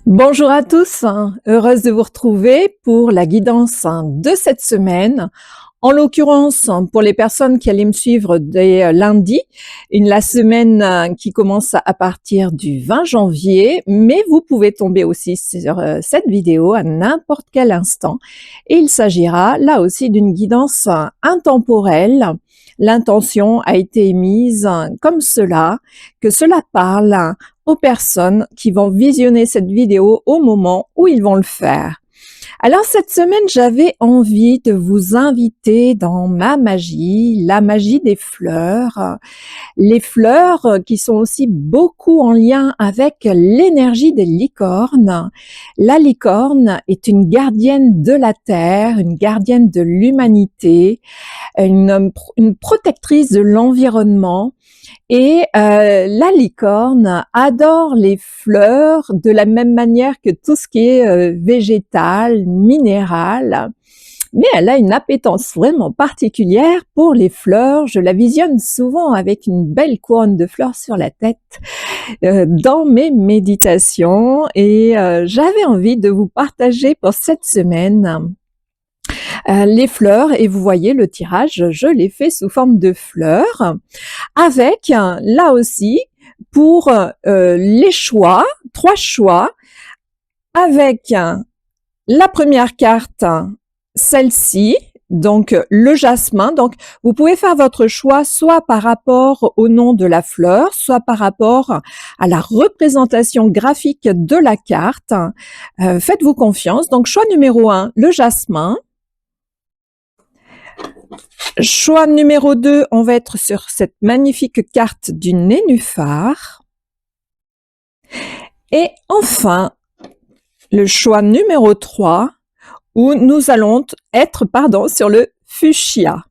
Bonjour à tous, heureuse de vous retrouver pour la guidance de cette semaine. En l'occurrence, pour les personnes qui allaient me suivre dès lundi, la semaine qui commence à partir du 20 janvier, mais vous pouvez tomber aussi sur cette vidéo à n'importe quel instant. Et il s'agira là aussi d'une guidance intemporelle. L'intention a été émise comme cela, que cela parle aux personnes qui vont visionner cette vidéo au moment où ils vont le faire. Alors cette semaine, j'avais envie de vous inviter dans ma magie, la magie des fleurs. Les fleurs qui sont aussi beaucoup en lien avec l'énergie des licornes. La licorne est une gardienne de la terre, une gardienne de l'humanité, une protectrice de l'environnement. Et la licorne adore les fleurs de la même manière que tout ce qui est végétal, minéral, mais elle a une appétence vraiment particulière pour les fleurs. Je la visionne souvent avec une belle couronne de fleurs sur la tête dans mes méditations et j'avais envie de vous partager pour cette semaine les fleurs, et vous voyez le tirage, je l'ai fait sous forme de fleurs, avec là aussi pour les choix, 3 choix, avec la première carte, celle-ci, donc le jasmin. Donc vous pouvez faire votre choix soit par rapport au nom de la fleur, soit par rapport à la représentation graphique de la carte. Faites-vous confiance. Donc choix numéro 1, le jasmin. Choix numéro 2, on va être sur cette magnifique carte du nénuphar. Et enfin, le choix numéro 3, où nous allons être, sur le fuchsia.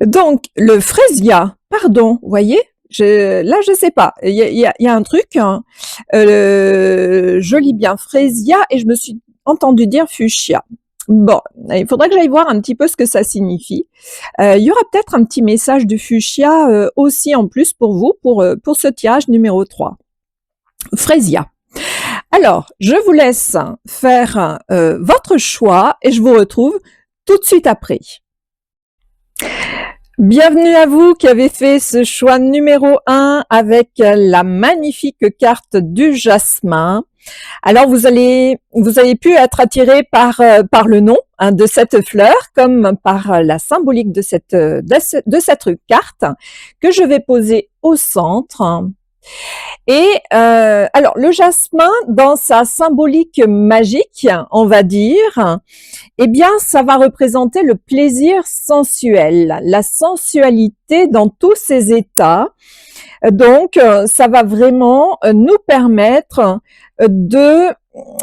Donc, le frésia, vous voyez, je sais pas, il y a un truc, hein, je lis bien frésia et je me suis entendu dire fuchsia. Bon, il faudrait que j'aille voir un petit peu ce que ça signifie. Il y aura peut-être un petit message du fuchsia aussi en plus pour vous, pour ce tirage numéro 3. Frésia. Alors, je vous laisse faire votre choix et je vous retrouve tout de suite après. Bienvenue à vous qui avez fait ce choix numéro 1 avec la magnifique carte du jasmin. Alors vous avez pu être attiré par le nom de cette fleur, comme par la symbolique de cette carte que je vais poser au centre. Et alors le jasmin, dans sa symbolique magique, on va dire, eh bien ça va représenter le plaisir sensuel, la sensualité dans tous ses états. Donc ça va vraiment nous permettre de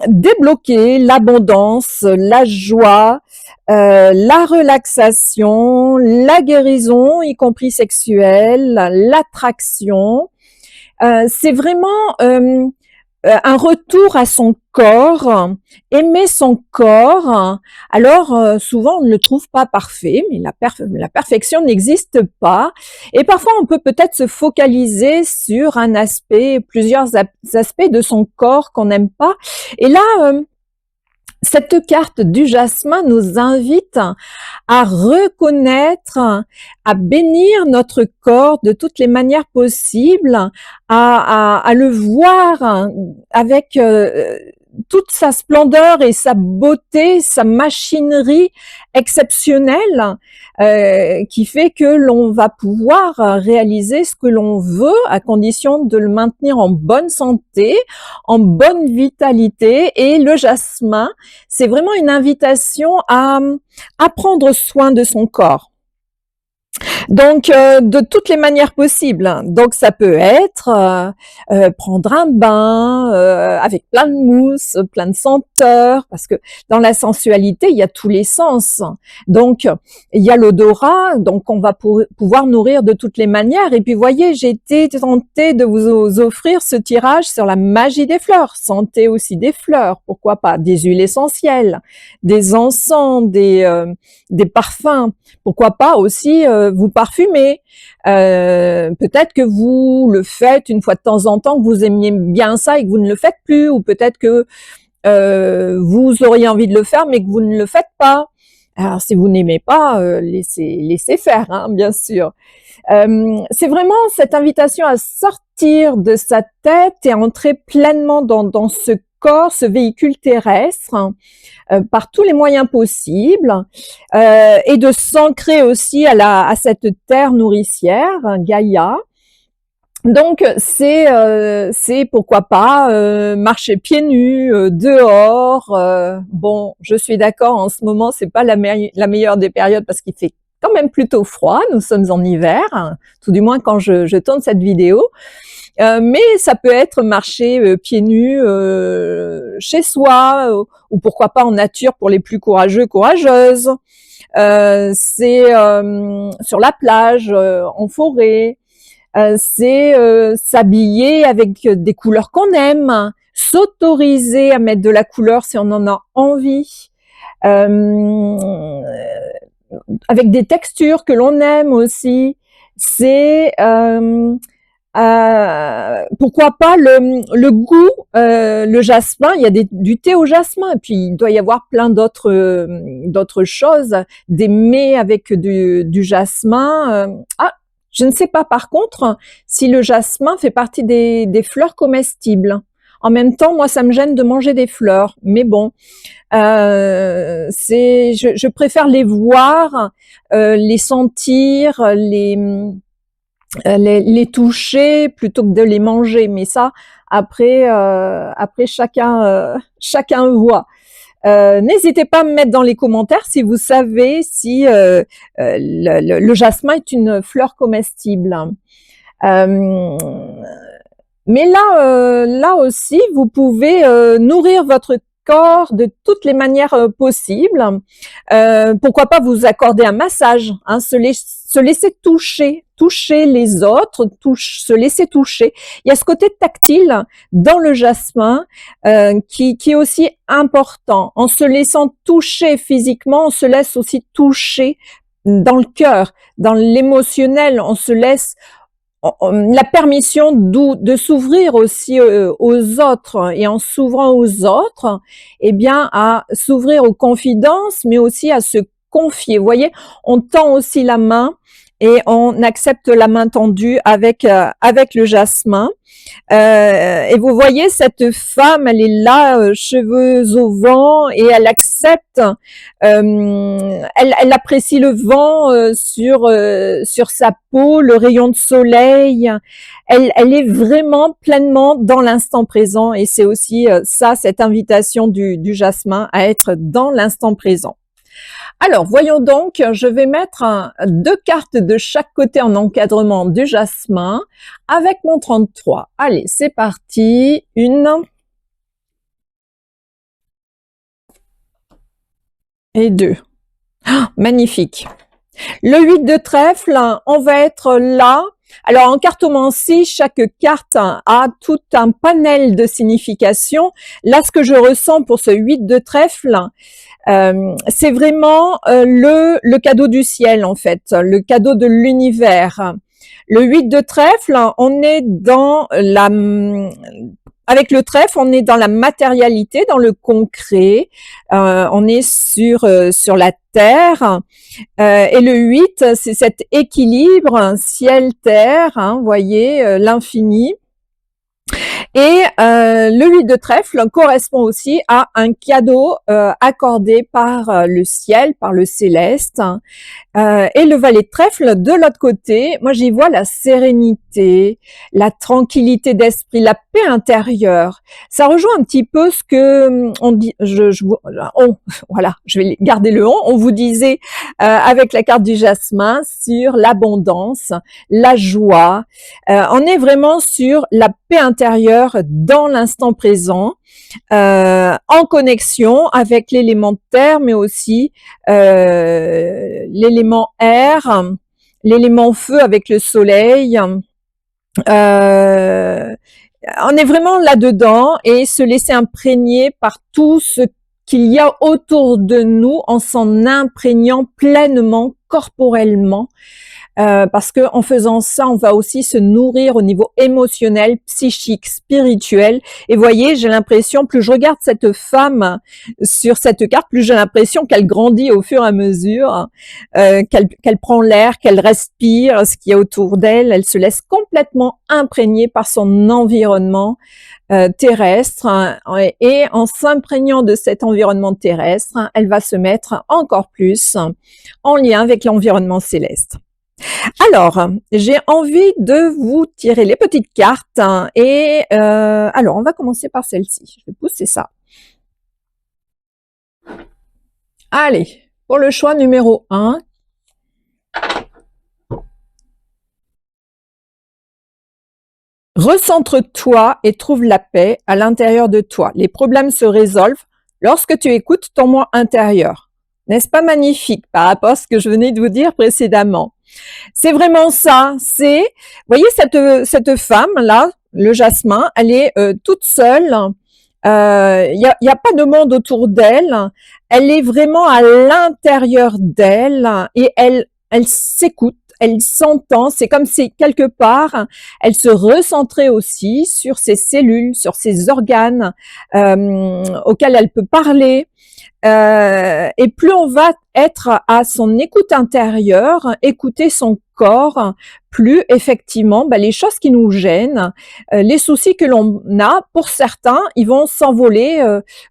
débloquer l'abondance, la joie, la relaxation, la guérison, y compris sexuelle, l'attraction. C'est vraiment un retour à son corps, aimer son corps. Alors souvent on ne le trouve pas parfait, mais la perfection n'existe pas. Et parfois on peut peut-être se focaliser sur un aspect, plusieurs aspects de son corps qu'on n'aime pas. Et là, cette carte du jasmin nous invite à reconnaître, à bénir notre corps de toutes les manières possibles, à le voir avec toute sa splendeur et sa beauté, sa machinerie exceptionnelle qui fait que l'on va pouvoir réaliser ce que l'on veut à condition de le maintenir en bonne santé, en bonne vitalité. Et le jasmin, c'est vraiment une invitation à prendre soin de son corps. Donc, de toutes les manières possibles. Donc, ça peut être prendre un bain avec plein de mousse, plein de senteurs, parce que dans la sensualité, il y a tous les sens. Donc, il y a l'odorat, donc on va pouvoir nourrir de toutes les manières. Et puis, voyez, j'ai été tentée de vous offrir ce tirage sur la magie des fleurs. Sentez aussi des fleurs, pourquoi pas, des huiles essentielles, des encens, des parfums. Pourquoi pas aussi vous parfumer. Peut-être que vous le faites une fois de temps en temps, que vous aimiez bien ça et que vous ne le faites plus, ou peut-être que vous auriez envie de le faire mais que vous ne le faites pas. Alors si vous n'aimez pas, laissez faire, hein, bien sûr. C'est vraiment cette invitation à sortir de sa tête et à entrer pleinement dans ce corps, ce véhicule terrestre, par tous les moyens possibles, et de s'ancrer aussi à cette terre nourricière, Gaïa. Donc c'est pourquoi pas marcher pieds nus dehors. Bon, je suis d'accord, en ce moment c'est pas la meilleure des périodes parce qu'il fait quand même plutôt froid. Nous sommes en hiver, hein, tout du moins quand je tourne cette vidéo. Mais ça peut être marcher pieds nus chez soi, ou pourquoi pas en nature pour les plus courageux, courageuses. C'est sur la plage, en forêt. C'est s'habiller avec des couleurs qu'on aime, s'autoriser à mettre de la couleur si on en a envie, avec des textures que l'on aime aussi. C'est pourquoi pas le goût, le jasmin. Il y a du thé au jasmin, et puis il doit y avoir plein d'autres choses, des mets avec du jasmin. Je ne sais pas par contre si le jasmin fait partie des fleurs comestibles. En même temps, moi, ça me gêne de manger des fleurs, mais bon, je préfère les voir, les sentir, les toucher plutôt que de les manger. Mais ça, après chacun voit. N'hésitez pas à me mettre dans les commentaires si vous savez si le jasmin est une fleur comestible. Mais là aussi, vous pouvez nourrir votre corps de toutes les manières possibles. Pourquoi pas vous accorder un massage, hein, se laisser toucher les autres, se laisser toucher. Il y a ce côté tactile dans le jasmin qui est aussi important. En se laissant toucher physiquement, on se laisse aussi toucher dans le cœur, dans l'émotionnel. On se laisse la permission de s'ouvrir aussi aux autres, et en s'ouvrant aux autres, eh bien à s'ouvrir aux confidences, mais aussi à se confier. Vous voyez, on tend aussi la main et on accepte la main tendue avec le jasmin. Et vous voyez, cette femme, elle est là, cheveux au vent, et elle accepte, elle apprécie le vent sur sa peau, le rayon de soleil. Elle est vraiment pleinement dans l'instant présent, et c'est aussi ça, cette invitation du jasmin à être dans l'instant présent. Alors, voyons donc, je vais mettre 2 cartes de chaque côté en encadrement du jasmin avec mon 33. Allez, c'est parti. 1 et 2. Ah, magnifique. Le 8 de trèfle, on va être là. Alors, en cartomancie, chaque carte a tout un panel de significations. Là, ce que je ressens pour ce 8 de trèfle, c'est vraiment le cadeau du ciel, en fait, le cadeau de l'univers. Le 8 de trèfle, on est avec le trèfle, on est dans la matérialité, dans le concret, on est sur la terre, et le 8, c'est cet équilibre ciel-terre, hein, vous voyez, l'infini. Et le 8 de trèfle correspond aussi à un cadeau accordé par le ciel, par le céleste. Et le valet de trèfle, de l'autre côté, moi j'y vois la sérénité, la tranquillité d'esprit, la paix intérieure. Ça rejoint un petit peu ce que on dit, voilà, je vais garder le on vous disait avec la carte du jasmin sur l'abondance, la joie. On est vraiment sur la paix intérieure dans l'instant présent, en connexion avec l'élément terre, mais aussi l'élément air, l'élément feu avec le soleil. On est vraiment là-dedans, et se laisser imprégner par tout ce qu'il y a autour de nous en s'en imprégnant pleinement corporellement, parce que en faisant ça, on va aussi se nourrir au niveau émotionnel, psychique, spirituel. Et voyez, j'ai l'impression, plus je regarde cette femme sur cette carte, plus j'ai l'impression qu'elle grandit au fur et à mesure, qu'elle prend l'air, qu'elle respire ce qu'il y a autour d'elle. Elle se laisse complètement imprégner par son environnement terrestre, hein, et en s'imprégnant de cet environnement terrestre, hein, elle va se mettre encore plus en lien avec l'environnement céleste. Alors, j'ai envie de vous tirer les petites cartes, hein, et alors on va commencer par celle-ci. Je vais pousser ça. Allez, pour le choix numéro 1. Recentre-toi et trouve la paix à l'intérieur de toi. Les problèmes se résolvent lorsque tu écoutes ton moi intérieur. N'est-ce pas magnifique par rapport à ce que je venais de vous dire précédemment? C'est vraiment ça. C'est, voyez cette femme là, le jasmin, elle est toute seule. Y a pas de monde autour d'elle. Elle est vraiment à l'intérieur d'elle et elle s'écoute. Elle s'entend, c'est comme si quelque part, elle se recentrait aussi sur ses cellules, sur ses organes auxquels elle peut parler. Et plus on va être à son écoute intérieure, écouter son corps, plus effectivement, les choses qui nous gênent, les soucis que l'on a, pour certains, ils vont s'envoler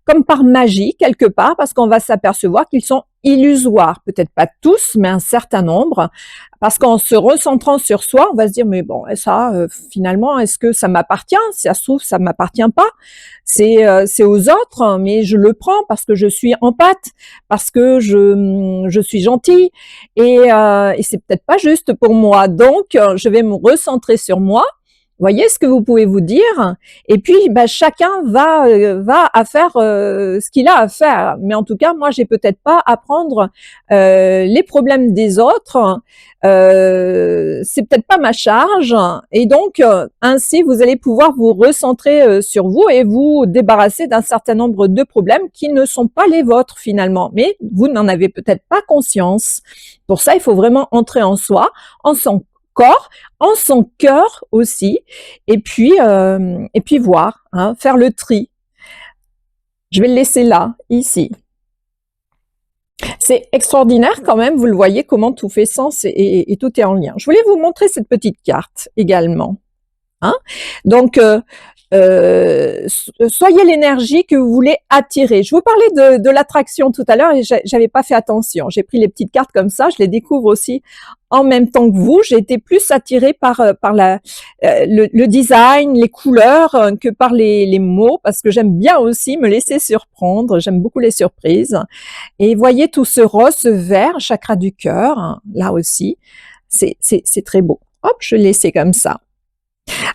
comme par magie quelque part, parce qu'on va s'apercevoir qu'ils sont illusoires. Peut-être pas tous, mais un certain nombre. Parce qu'en se recentrant sur soi, on va se dire, mais bon, ça, finalement, est-ce que ça m'appartient? Si ça se trouve, ça m'appartient pas. C'est aux autres, mais je le prends parce que je suis empathe, parce que je suis gentille, et c'est peut-être pas juste pour moi. Donc, je vais me recentrer sur moi. Voyez ce que vous pouvez vous dire, et puis chacun va à faire ce qu'il a à faire. Mais en tout cas, moi, j'ai peut-être pas à prendre les problèmes des autres. C'est peut-être pas ma charge, et donc ainsi vous allez pouvoir vous recentrer sur vous et vous débarrasser d'un certain nombre de problèmes qui ne sont pas les vôtres finalement, mais vous n'en avez peut-être pas conscience. Pour ça, il faut vraiment entrer en soi, en son corps, en son cœur aussi, et puis voir, hein, faire le tri. Je vais le laisser là, ici. C'est extraordinaire quand même, vous le voyez comment tout fait sens et tout est en lien. Je voulais vous montrer cette petite carte également. Hein? Donc, soyez l'énergie que vous voulez attirer. Je vous parlais de l'attraction tout à l'heure et j'avais pas fait attention. J'ai pris les petites cartes comme ça, je les découvre aussi en même temps que vous. J'ai été plus attirée par le design, les couleurs que par les mots, parce que j'aime bien aussi me laisser surprendre. J'aime beaucoup les surprises. Et voyez tout ce rose, ce vert, chakra du cœur, hein, là aussi, c'est très beau. Hop, je l'ai laissé comme ça.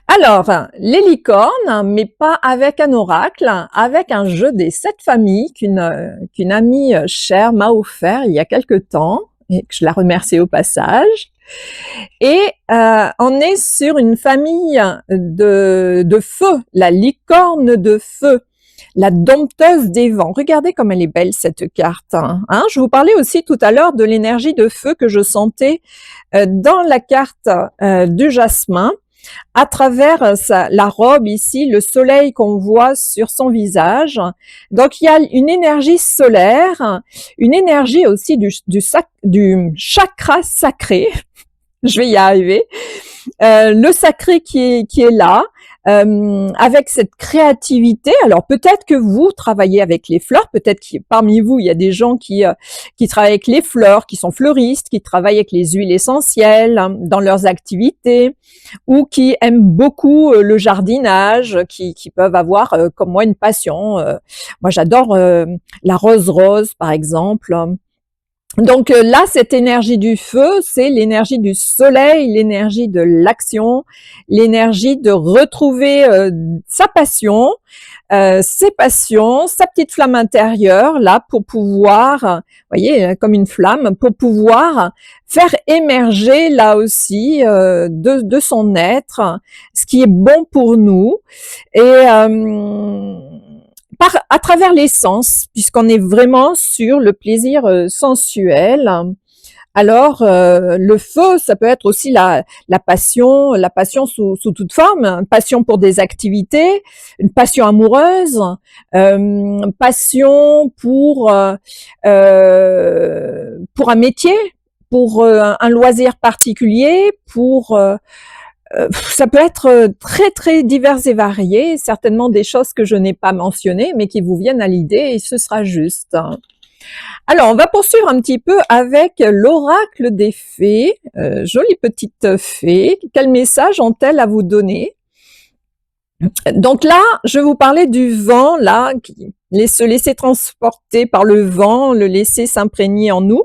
Alors, les licornes, mais pas avec un oracle, avec un jeu des 7 familles qu'une amie chère m'a offert il y a quelque temps, et que je la remercie au passage. Et on est sur une famille de feu, la licorne de feu, la dompteuse des vents. Regardez comme elle est belle cette carte. Hein. Je vous parlais aussi tout à l'heure de l'énergie de feu que je sentais dans la carte du jasmin, à travers la robe ici, le soleil qu'on voit sur son visage. Donc il y a une énergie solaire, une énergie aussi du chakra sacré. Je vais y arriver. Le sacré qui est là, avec cette créativité. Alors peut-être que vous travaillez avec les fleurs, peut-être que parmi vous il y a des gens qui travaillent avec les fleurs, qui sont fleuristes, qui travaillent avec les huiles essentielles dans leurs activités, ou qui aiment beaucoup le jardinage, qui peuvent avoir comme moi une passion. Moi j'adore la rose par exemple. Donc là, cette énergie du feu, c'est l'énergie du soleil, l'énergie de l'action, l'énergie de retrouver sa passion, ses passions, sa petite flamme intérieure, là, pour pouvoir, voyez, comme une flamme, pour pouvoir faire émerger, là aussi, de son être, ce qui est bon pour nous. Et à travers les sens, puisqu'on est vraiment sur le plaisir sensuel, Alors, le feu, ça peut être aussi la passion sous toute forme, une passion pour des activités, une passion amoureuse, passion pour un métier, pour un loisir particulier, ça peut être très très divers et varié, certainement des choses que je n'ai pas mentionnées, mais qui vous viennent à l'idée et ce sera juste. Alors, on va poursuivre un petit peu avec l'oracle des fées. Jolie petite fée. Quel message ont-elles à vous donner? Donc là, je vais vous parler du vent, là, se laisser transporter par le vent, le laisser s'imprégner en nous.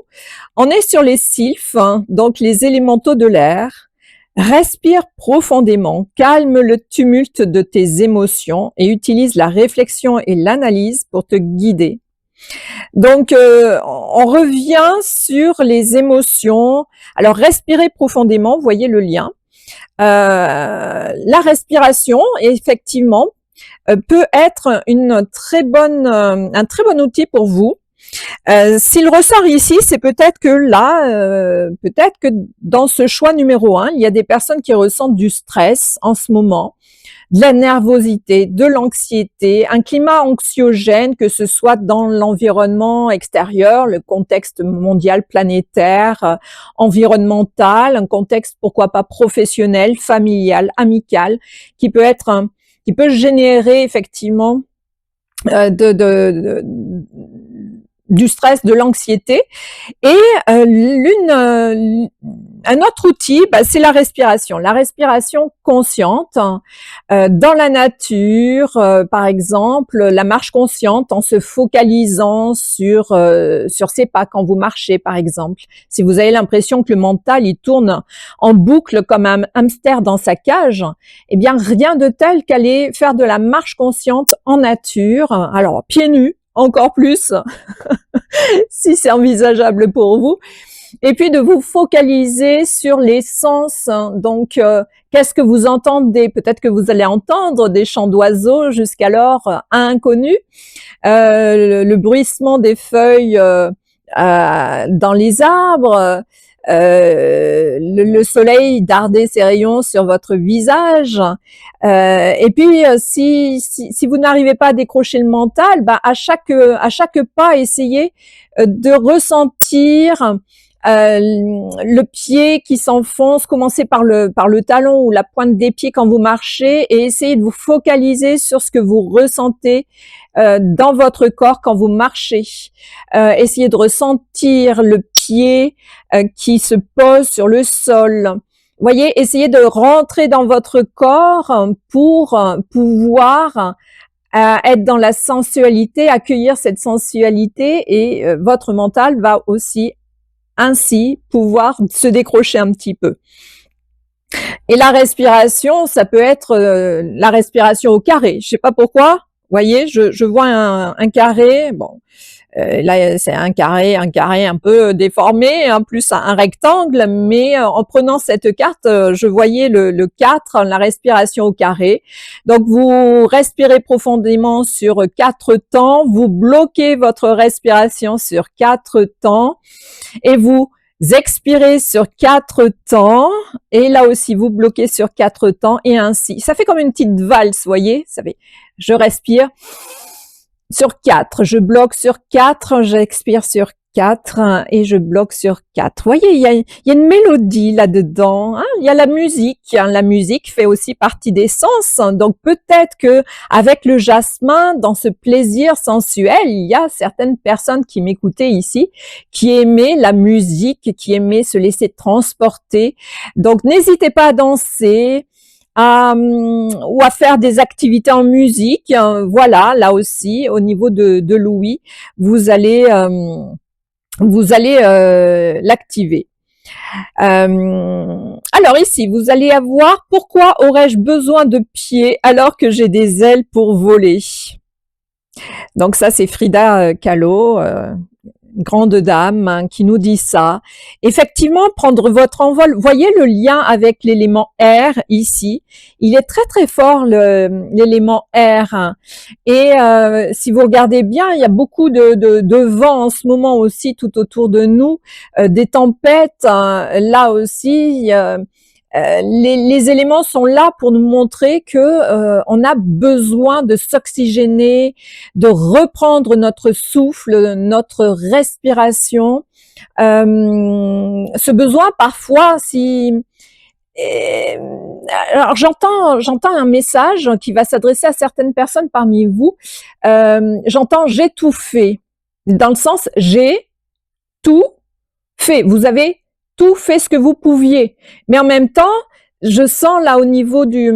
On est sur les sylphes, hein, donc les élémentaux de l'air. Respire profondément, calme le tumulte de tes émotions et utilise la réflexion et l'analyse pour te guider. Donc, on revient sur les émotions. Alors, respirez profondément, vous voyez le lien. La respiration, effectivement, peut être un très bon outil pour vous. S'il ressort ici, c'est peut-être que là, peut-être que dans ce choix numéro 1, il y a des personnes qui ressentent du stress en ce moment, de la nervosité, de l'anxiété, un climat anxiogène, que ce soit dans l'environnement extérieur, le contexte mondial, planétaire, environnemental, un contexte pourquoi pas professionnel, familial, amical, qui peut générer effectivement du stress, de l'anxiété. Et un autre outil, c'est la respiration consciente dans la nature, par exemple, la marche consciente en se focalisant sur ses pas quand vous marchez, par exemple. Si vous avez l'impression que le mental il tourne en boucle comme un hamster dans sa cage, eh bien rien de tel qu'aller faire de la marche consciente en nature, alors pieds nus, encore plus, si c'est envisageable pour vous. Et puis de vous focaliser sur les sens. Donc, qu'est-ce que vous entendez? Peut-être que vous allez entendre des chants d'oiseaux jusqu'alors inconnus, le bruissement des feuilles dans les arbres, le soleil darder ses rayons sur votre visage. Et puis, si vous n'arrivez pas à décrocher le mental, à chaque pas, essayez de ressentir le pied qui s'enfonce, commencez par le talon ou la pointe des pieds quand vous marchez et essayez de vous focaliser sur ce que vous ressentez dans votre corps quand vous marchez. Essayez de ressentir le pied qui se pose sur le sol. Voyez, essayez de rentrer dans votre corps pour pouvoir être dans la sensualité, accueillir cette sensualité et votre mental va aussi ainsi pouvoir se décrocher un petit peu. Et la respiration, ça peut être la respiration au carré. Je sais pas pourquoi. Vous voyez, je vois un carré. Bon, là c'est un carré un peu déformé, en plus un rectangle. Mais en prenant cette carte, je voyais le 4, la respiration au carré. Donc vous respirez profondément sur 4 temps. Vous bloquez votre respiration sur 4 temps. Et vous expirez sur 4 temps, et là aussi vous bloquez sur 4 temps, et ainsi. Ça fait comme une petite valse, voyez. Ça fait, je respire sur 4, je bloque sur 4, j'expire sur 4 et je bloque sur 4. Vous voyez, il y a une mélodie là-dedans. Hein, il y a la musique. Hein, la musique fait aussi partie des sens. Donc peut-être que avec le jasmin, dans ce plaisir sensuel, il y a certaines personnes qui m'écoutaient ici, qui aimaient la musique, qui aimaient se laisser transporter. Donc n'hésitez pas à danser. Ou à faire des activités en musique. Voilà, là aussi, au niveau de l'ouïe, vous allez l'activer. Alors ici, vous allez avoir « Pourquoi aurais-je besoin de pieds alors que j'ai des ailes pour voler ?» Donc ça, c'est Frida Kahlo, grande dame hein, qui nous dit ça. Effectivement, prendre votre envol. Voyez le lien avec l'élément air ici. Il est très très fort l'élément air. Hein. Et si vous regardez bien, il y a beaucoup de vent en ce moment aussi tout autour de nous, des tempêtes. Hein, là aussi. Les éléments sont là pour nous montrer que on a besoin de s'oxygéner, de reprendre notre souffle, notre respiration. Ce besoin parfois, si alors j'entends un message qui va s'adresser à certaines personnes parmi vous. J'entends j'ai tout fait, dans le sens j'ai tout fait. Vous avez tout fait ce que vous pouviez. Mais en même temps, je sens là au niveau du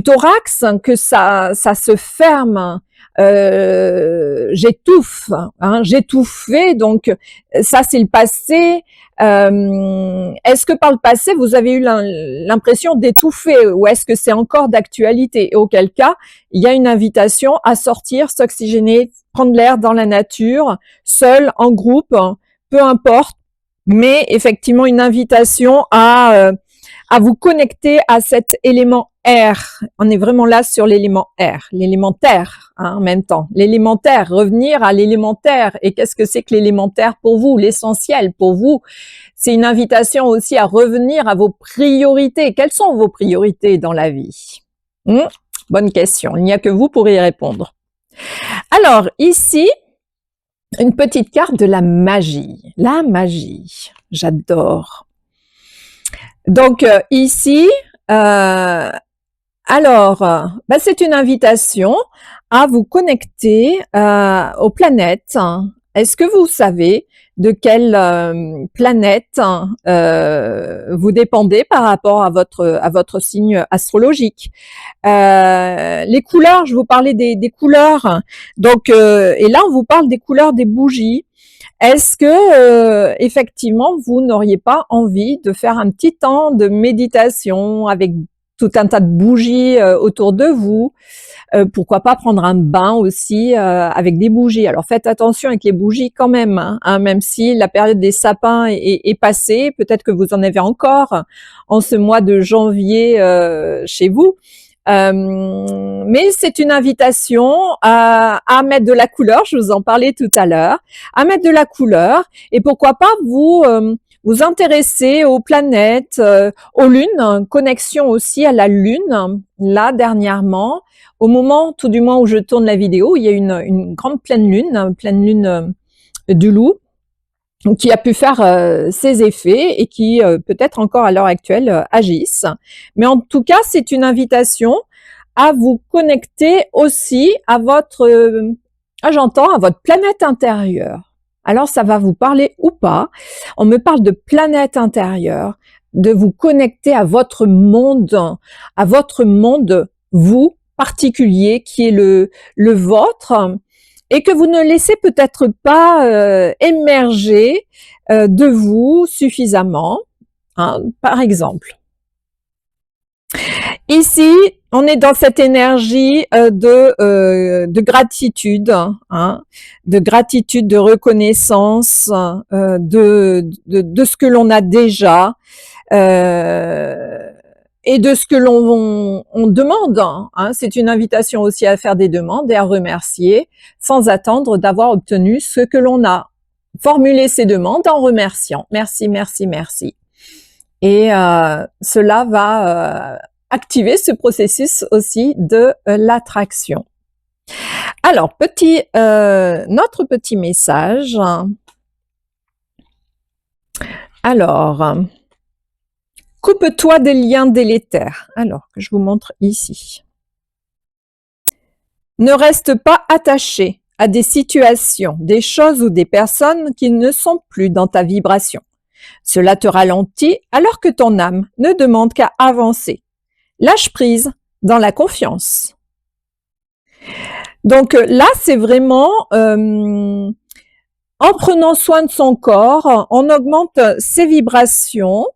thorax que ça se ferme. J'étouffe, hein, j'étouffais, donc ça c'est le passé. Est-ce que par le passé vous avez eu l'impression d'étouffer ou est-ce que c'est encore d'actualité? Et auquel cas, il y a une invitation à sortir, s'oxygéner, prendre l'air dans la nature, seul, en groupe, peu importe, mais effectivement une invitation à vous connecter à cet élément air. On est vraiment là sur l'élément air, l'élémentaire hein, en même temps. L'élémentaire, revenir à l'élémentaire. Et qu'est-ce que c'est que l'élémentaire pour vous? L'essentiel pour vous, c'est une invitation aussi à revenir à vos priorités. Quelles sont vos priorités dans la vie? Bonne question, il n'y a que vous pour y répondre. Alors ici, une petite carte de la magie. La magie, j'adore. Donc ici, c'est une invitation à vous connecter aux planètes. Est-ce que vous savez de quelle planète vous dépendez par rapport à votre signe astrologique? Les couleurs, je vous parlais des couleurs. Donc, et là, on vous parle des couleurs des bougies. Est-ce que effectivement, vous n'auriez pas envie de faire un petit temps de méditation avec tout un tas de bougies autour de vous? Pourquoi pas prendre un bain aussi avec des bougies? Alors faites attention avec les bougies quand même, hein, même si la période des sapins est passée, peut-être que vous en avez encore en ce mois de janvier chez vous. Mais c'est une invitation à mettre de la couleur, je vous en parlais tout à l'heure, à mettre de la couleur et pourquoi pas vous intéresser aux planètes, aux lunes, connexion aussi à la lune. Là, dernièrement, au moment, tout du moins où je tourne la vidéo, il y a une grande pleine lune du loup, qui a pu faire ses effets et qui peut-être encore à l'heure actuelle agissent. Mais en tout cas, c'est une invitation à vous connecter aussi à votre, à votre planète intérieure. Alors ça va vous parler ou pas. On me parle de planète intérieure, de vous connecter à votre monde, vous particulier qui est le vôtre. Et que vous ne laissez peut-être pas émerger de vous suffisamment, hein, par exemple. Ici, on est dans cette énergie de gratitude, hein, de gratitude, de reconnaissance, de ce que l'on a déjà. Et de ce que l'on demande. Hein. C'est une invitation aussi à faire des demandes et à remercier sans attendre d'avoir obtenu ce que l'on a. Formuler ces demandes en remerciant. Merci, merci, merci. Et cela va activer ce processus aussi de l'attraction. Alors, notre petit message. Alors... coupe-toi des liens délétères. Alors, que je vous montre ici. Ne reste pas attaché à des situations, des choses ou des personnes qui ne sont plus dans ta vibration. Cela te ralentit alors que ton âme ne demande qu'à avancer. Lâche prise dans la confiance. Donc là, c'est vraiment en prenant soin de son corps, on augmente ses vibrations.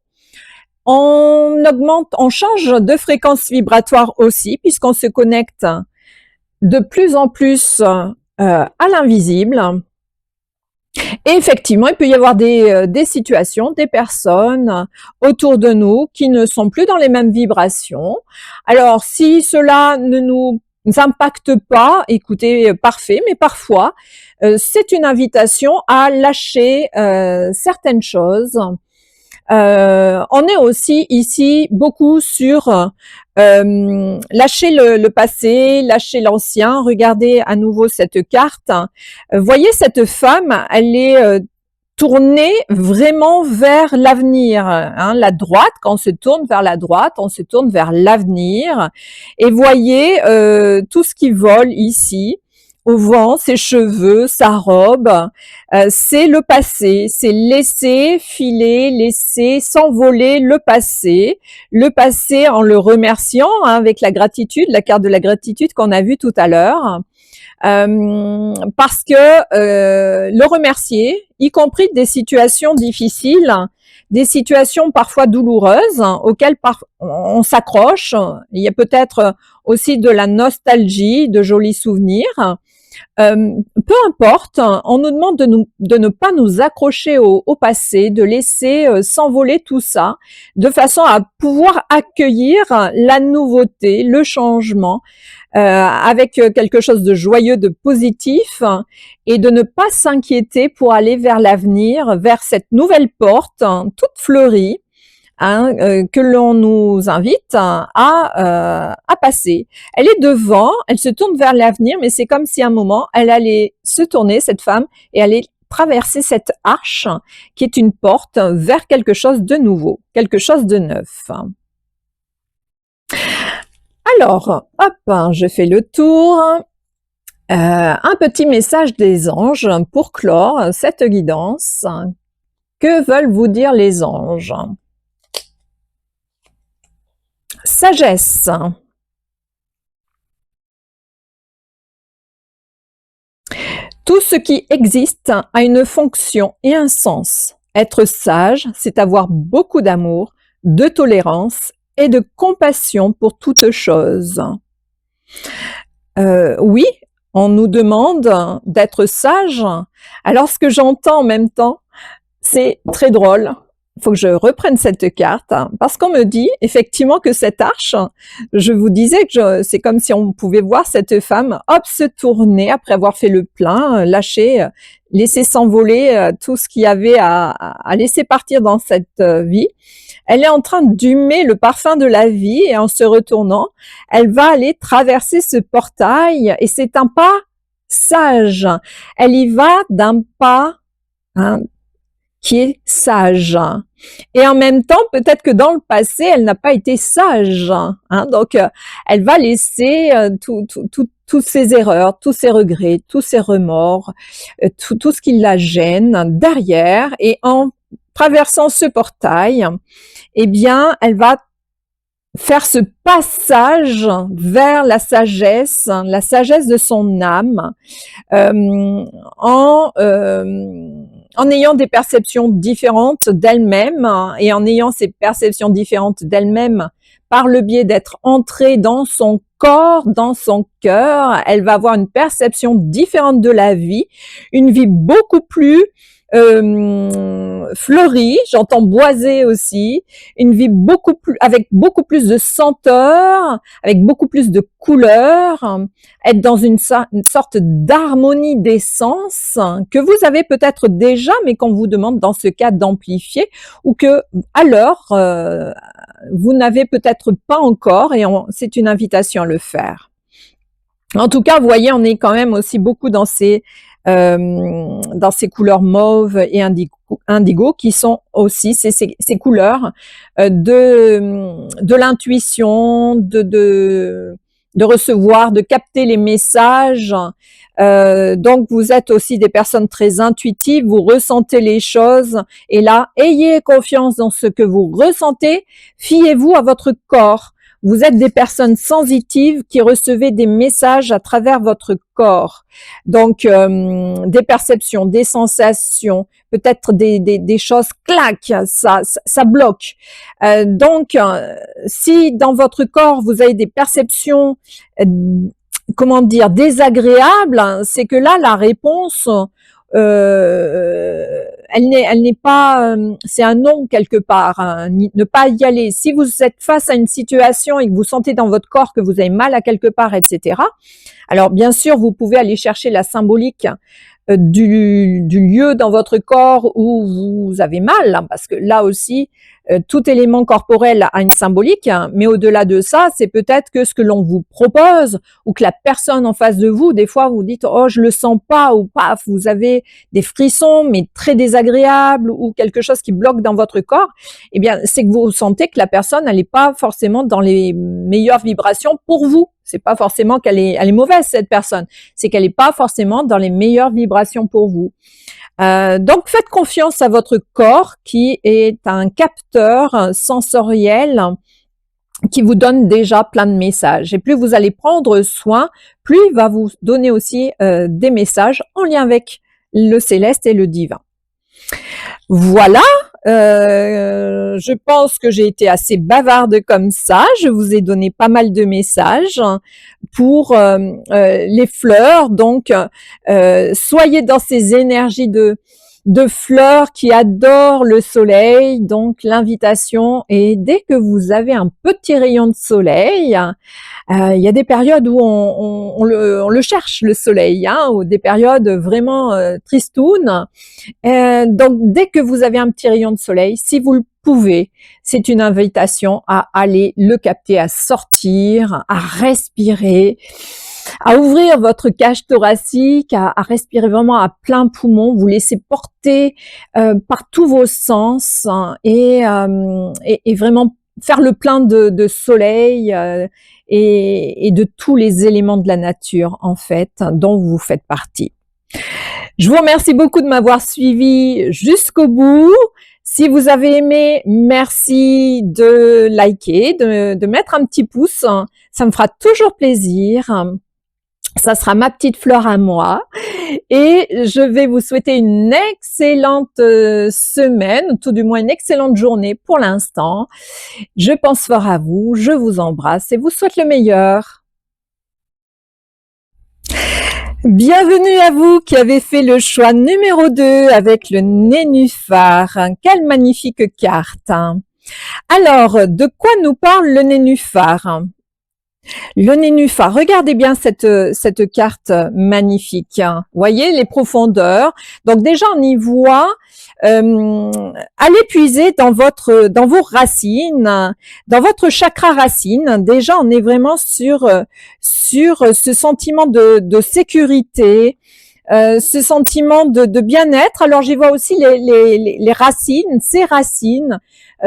On change de fréquence vibratoire aussi, puisqu'on se connecte de plus en plus à l'invisible. Et effectivement, il peut y avoir des situations, des personnes autour de nous qui ne sont plus dans les mêmes vibrations. Alors, si cela ne nous impacte pas, écoutez, parfait, mais parfois, c'est une invitation à lâcher certaines choses. On est aussi ici beaucoup sur lâcher le passé, lâcher l'ancien. Regardez à nouveau cette carte. Voyez cette femme, elle est tournée vraiment vers l'avenir. Hein, la droite, quand on se tourne vers la droite, on se tourne vers l'avenir. Et voyez tout ce qui vole ici au vent, ses cheveux, sa robe, c'est le passé, c'est laisser filer, laisser s'envoler le passé en le remerciant hein, avec la gratitude, la carte de la gratitude qu'on a vue tout à l'heure, parce que le remercier, y compris des situations difficiles, des situations parfois douloureuses auxquelles on s'accroche, il y a peut-être aussi de la nostalgie, de jolis souvenirs. Peu importe, on nous demande de ne pas nous accrocher au passé, de laisser s'envoler tout ça, de façon à pouvoir accueillir la nouveauté, le changement, avec quelque chose de joyeux, de positif, et de ne pas s'inquiéter pour aller vers l'avenir, vers cette nouvelle porte toute fleurie, hein, que l'on nous invite à passer. Elle est devant, elle se tourne vers l'avenir, mais c'est comme si à un moment, elle allait se tourner, cette femme, et allait traverser cette arche qui est une porte vers quelque chose de nouveau, quelque chose de neuf. Alors, hop, je fais le tour. Un petit message des anges pour clore cette guidance. Que veulent vous dire les anges? Sagesse. Tout ce qui existe a une fonction et un sens. Être sage, c'est avoir beaucoup d'amour, de tolérance et de compassion pour toute chose. Oui, on nous demande d'être sage. Alors ce que j'entends en même temps, c'est très drôle. Il faut que je reprenne cette carte parce qu'on me dit effectivement que cette arche, je vous disais que c'est comme si on pouvait voir cette femme hop se tourner après avoir fait le plein, lâcher, laisser s'envoler tout ce qu'il y avait à laisser partir dans cette vie. Elle est en train d'humer le parfum de la vie et en se retournant, elle va aller traverser ce portail et c'est un pas sage. Elle y va d'un pas hein, qui est sage. Et en même temps, peut-être que dans le passé, elle n'a pas été sage. Hein, donc, elle va laisser toutes ses erreurs, tous ses regrets, tous ses remords, tout ce qui la gêne derrière. Et en traversant ce portail, eh bien, elle va faire ce passage vers la sagesse de son âme, en ayant des perceptions différentes d'elle-même et en ayant ces perceptions différentes d'elle-même par le biais d'être entrée dans son corps, dans son cœur, elle va avoir une perception différente de la vie, une vie beaucoup plus fleurie, j'entends boisée aussi, une vie avec beaucoup plus de senteurs, avec beaucoup plus de couleurs, être dans une sorte d'harmonie d'essence que vous avez peut-être déjà, mais qu'on vous demande dans ce cas d'amplifier, ou que alors vous n'avez peut-être pas encore, et c'est une invitation à le faire. En tout cas, vous voyez, on est quand même aussi beaucoup dans ces couleurs mauve et indigo qui sont aussi ces couleurs de l'intuition, de recevoir, de capter les messages. Donc vous êtes aussi des personnes très intuitives, vous ressentez les choses et là, ayez confiance dans ce que vous ressentez, fiez-vous à votre corps. Vous êtes des personnes sensitives qui recevez des messages à travers votre corps. Donc, des perceptions, des sensations, peut-être des choses claquent, ça bloque. Donc, si dans votre corps, vous avez des perceptions, comment dire, désagréables, c'est que là, la réponse elle n'est pas, c'est un non quelque part, hein, ne pas y aller. Si vous êtes face à une situation et que vous sentez dans votre corps que vous avez mal à quelque part, etc. Alors bien sûr, vous pouvez aller chercher la symbolique du lieu dans votre corps où vous avez mal, hein, parce que là aussi, tout élément corporel a une symbolique, hein, mais au-delà de ça, c'est peut-être que ce que l'on vous propose ou que la personne en face de vous, des fois vous dites oh je le sens pas ou paf, vous avez des frissons mais très désagréables ou quelque chose qui bloque dans votre corps, eh bien c'est que vous sentez que la personne elle n'est pas forcément dans les meilleures vibrations pour vous. C'est pas forcément qu'elle est mauvaise cette personne, c'est qu'elle n'est pas forcément dans les meilleures vibrations pour vous. Donc faites confiance à votre corps qui est un capteur sensoriel qui vous donne déjà plein de messages. Et plus vous allez prendre soin, plus il va vous donner aussi des messages en lien avec le céleste et le divin. Voilà, je pense que j'ai été assez bavarde comme ça. Je vous ai donné pas mal de messages pour les fleurs. Donc, soyez dans ces énergies de fleurs qui adorent le soleil. Donc, l'invitation est dès que vous avez un petit rayon de soleil, il y a des périodes où on le cherche, le soleil, hein, ou des périodes vraiment tristounes. Donc, dès que vous avez un petit rayon de soleil, si vous le pouvez, c'est une invitation à aller le capter, à sortir, à respirer, à ouvrir votre cage thoracique, à respirer vraiment à plein poumon, vous laissez porter par tous vos sens, hein, et vraiment faire le plein de soleil et de tous les éléments de la nature, en fait, dont vous faites partie. Je vous remercie beaucoup de m'avoir suivi jusqu'au bout. Si vous avez aimé, merci de liker, de mettre un petit pouce. Ça me fera toujours plaisir. Ça sera ma petite fleur à moi. Et je vais vous souhaiter une excellente semaine, tout du moins une excellente journée pour l'instant. Je pense fort à vous, je vous embrasse et vous souhaite le meilleur. Bienvenue à vous qui avez fait le choix numéro 2 avec le nénuphar. Quelle magnifique carte. Alors, de quoi nous parle le nénuphar? Le nénuphar, regardez bien cette carte magnifique. Voyez les profondeurs. Donc déjà, on y voit, allez puiser dans vos racines, dans votre chakra racine. Déjà, on est vraiment sur ce sentiment de sécurité, ce sentiment de bien-être. Alors, j'y vois aussi les racines,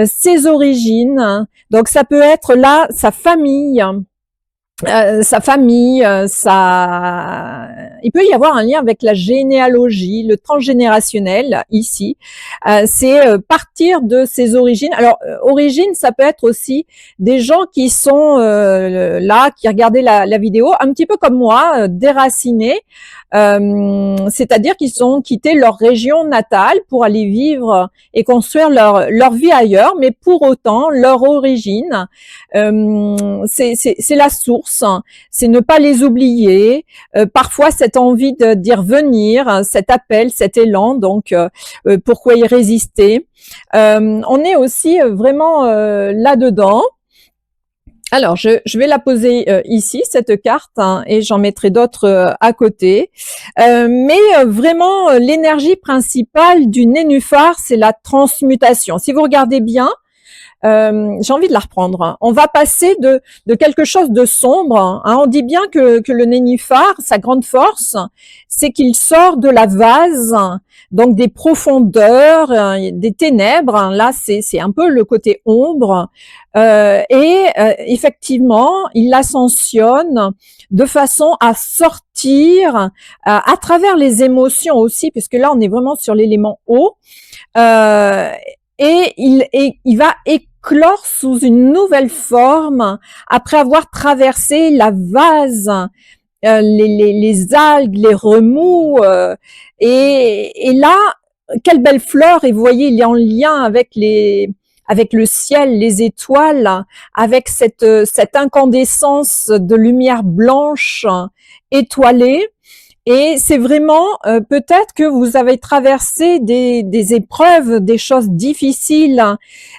ses origines. Donc, ça peut être là sa famille. Il peut y avoir un lien avec la généalogie, le transgénérationnel ici. C'est partir de ses origines. Alors, origine, ça peut être aussi des gens qui sont là, qui regardaient la vidéo, un petit peu comme moi, déracinés. C'est-à-dire qu'ils ont quitté leur région natale pour aller vivre et construire leur vie ailleurs, mais pour autant, leur origine, c'est la source, c'est ne pas les oublier, parfois cette envie d'y revenir, cet appel, cet élan, donc pourquoi y résister. On est aussi vraiment là-dedans. Alors, je vais la poser ici, cette carte, hein, et j'en mettrai d'autres à côté. Mais vraiment, l'énergie principale du nénuphar, c'est la transmutation. Si vous regardez bien, j'ai envie de la reprendre. Hein. On va passer de quelque chose de sombre. Hein. On dit bien que le nénuphar, sa grande force, c'est qu'il sort de la vase, donc des profondeurs, des ténèbres. Là, c'est un peu le côté ombre. Effectivement, il l'ascensionne de façon à sortir à travers les émotions aussi, puisque là, on est vraiment sur l'élément eau. Et il va éclore sous une nouvelle forme après avoir traversé la vase, les algues, les remous, et là, quelle belle fleur! Et vous voyez, il est en lien avec le ciel, les étoiles, avec cette incandescence de lumière blanche étoilée. Et c'est vraiment peut-être que vous avez traversé des épreuves, des choses difficiles,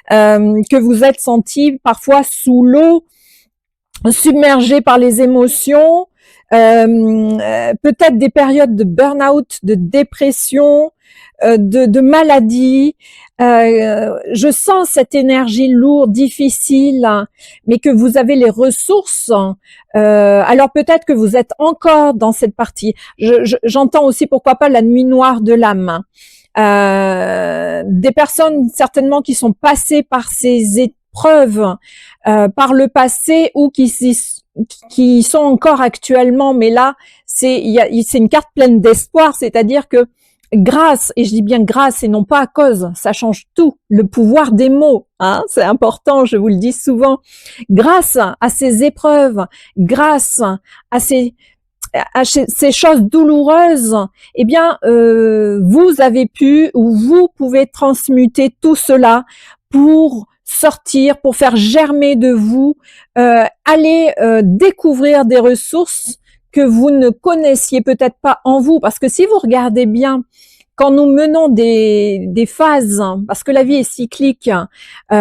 que vous êtes senti parfois sous l'eau, submergé par les émotions, peut-être des périodes de burn-out, de dépression, de maladie. Je sens cette énergie lourde, difficile, mais que vous avez les ressources. Alors peut-être que vous êtes encore dans cette partie. J'entends aussi pourquoi pas la nuit noire de l'âme. Des personnes certainement qui sont passées par ces épreuves par le passé ou qui sont encore actuellement, mais là c'est une carte pleine d'espoir, c'est-à-dire que grâce, et je dis bien grâce et non pas à cause, ça change tout, le pouvoir des mots, hein, c'est important, je vous le dis souvent, grâce à ces épreuves, grâce à ces choses douloureuses, eh bien, vous avez pu ou vous pouvez transmuter tout cela pour sortir, pour faire germer de vous, aller découvrir des ressources que vous ne connaissiez peut-être pas en vous, parce que si vous regardez bien, quand nous menons des phases, parce que la vie est cyclique, moi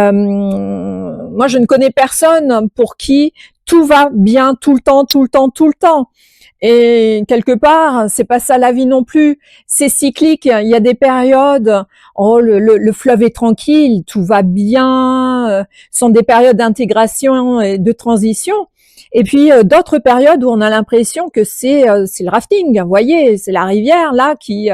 je ne connais personne pour qui tout va bien tout le temps, tout le temps, tout le temps. Et quelque part, c'est pas ça la vie non plus. C'est cyclique. Il y a des périodes, oh le fleuve est tranquille, tout va bien. Sont des périodes d'intégration et de transition. Et puis d'autres périodes où on a l'impression que c'est le rafting. Vous voyez, c'est la rivière là qui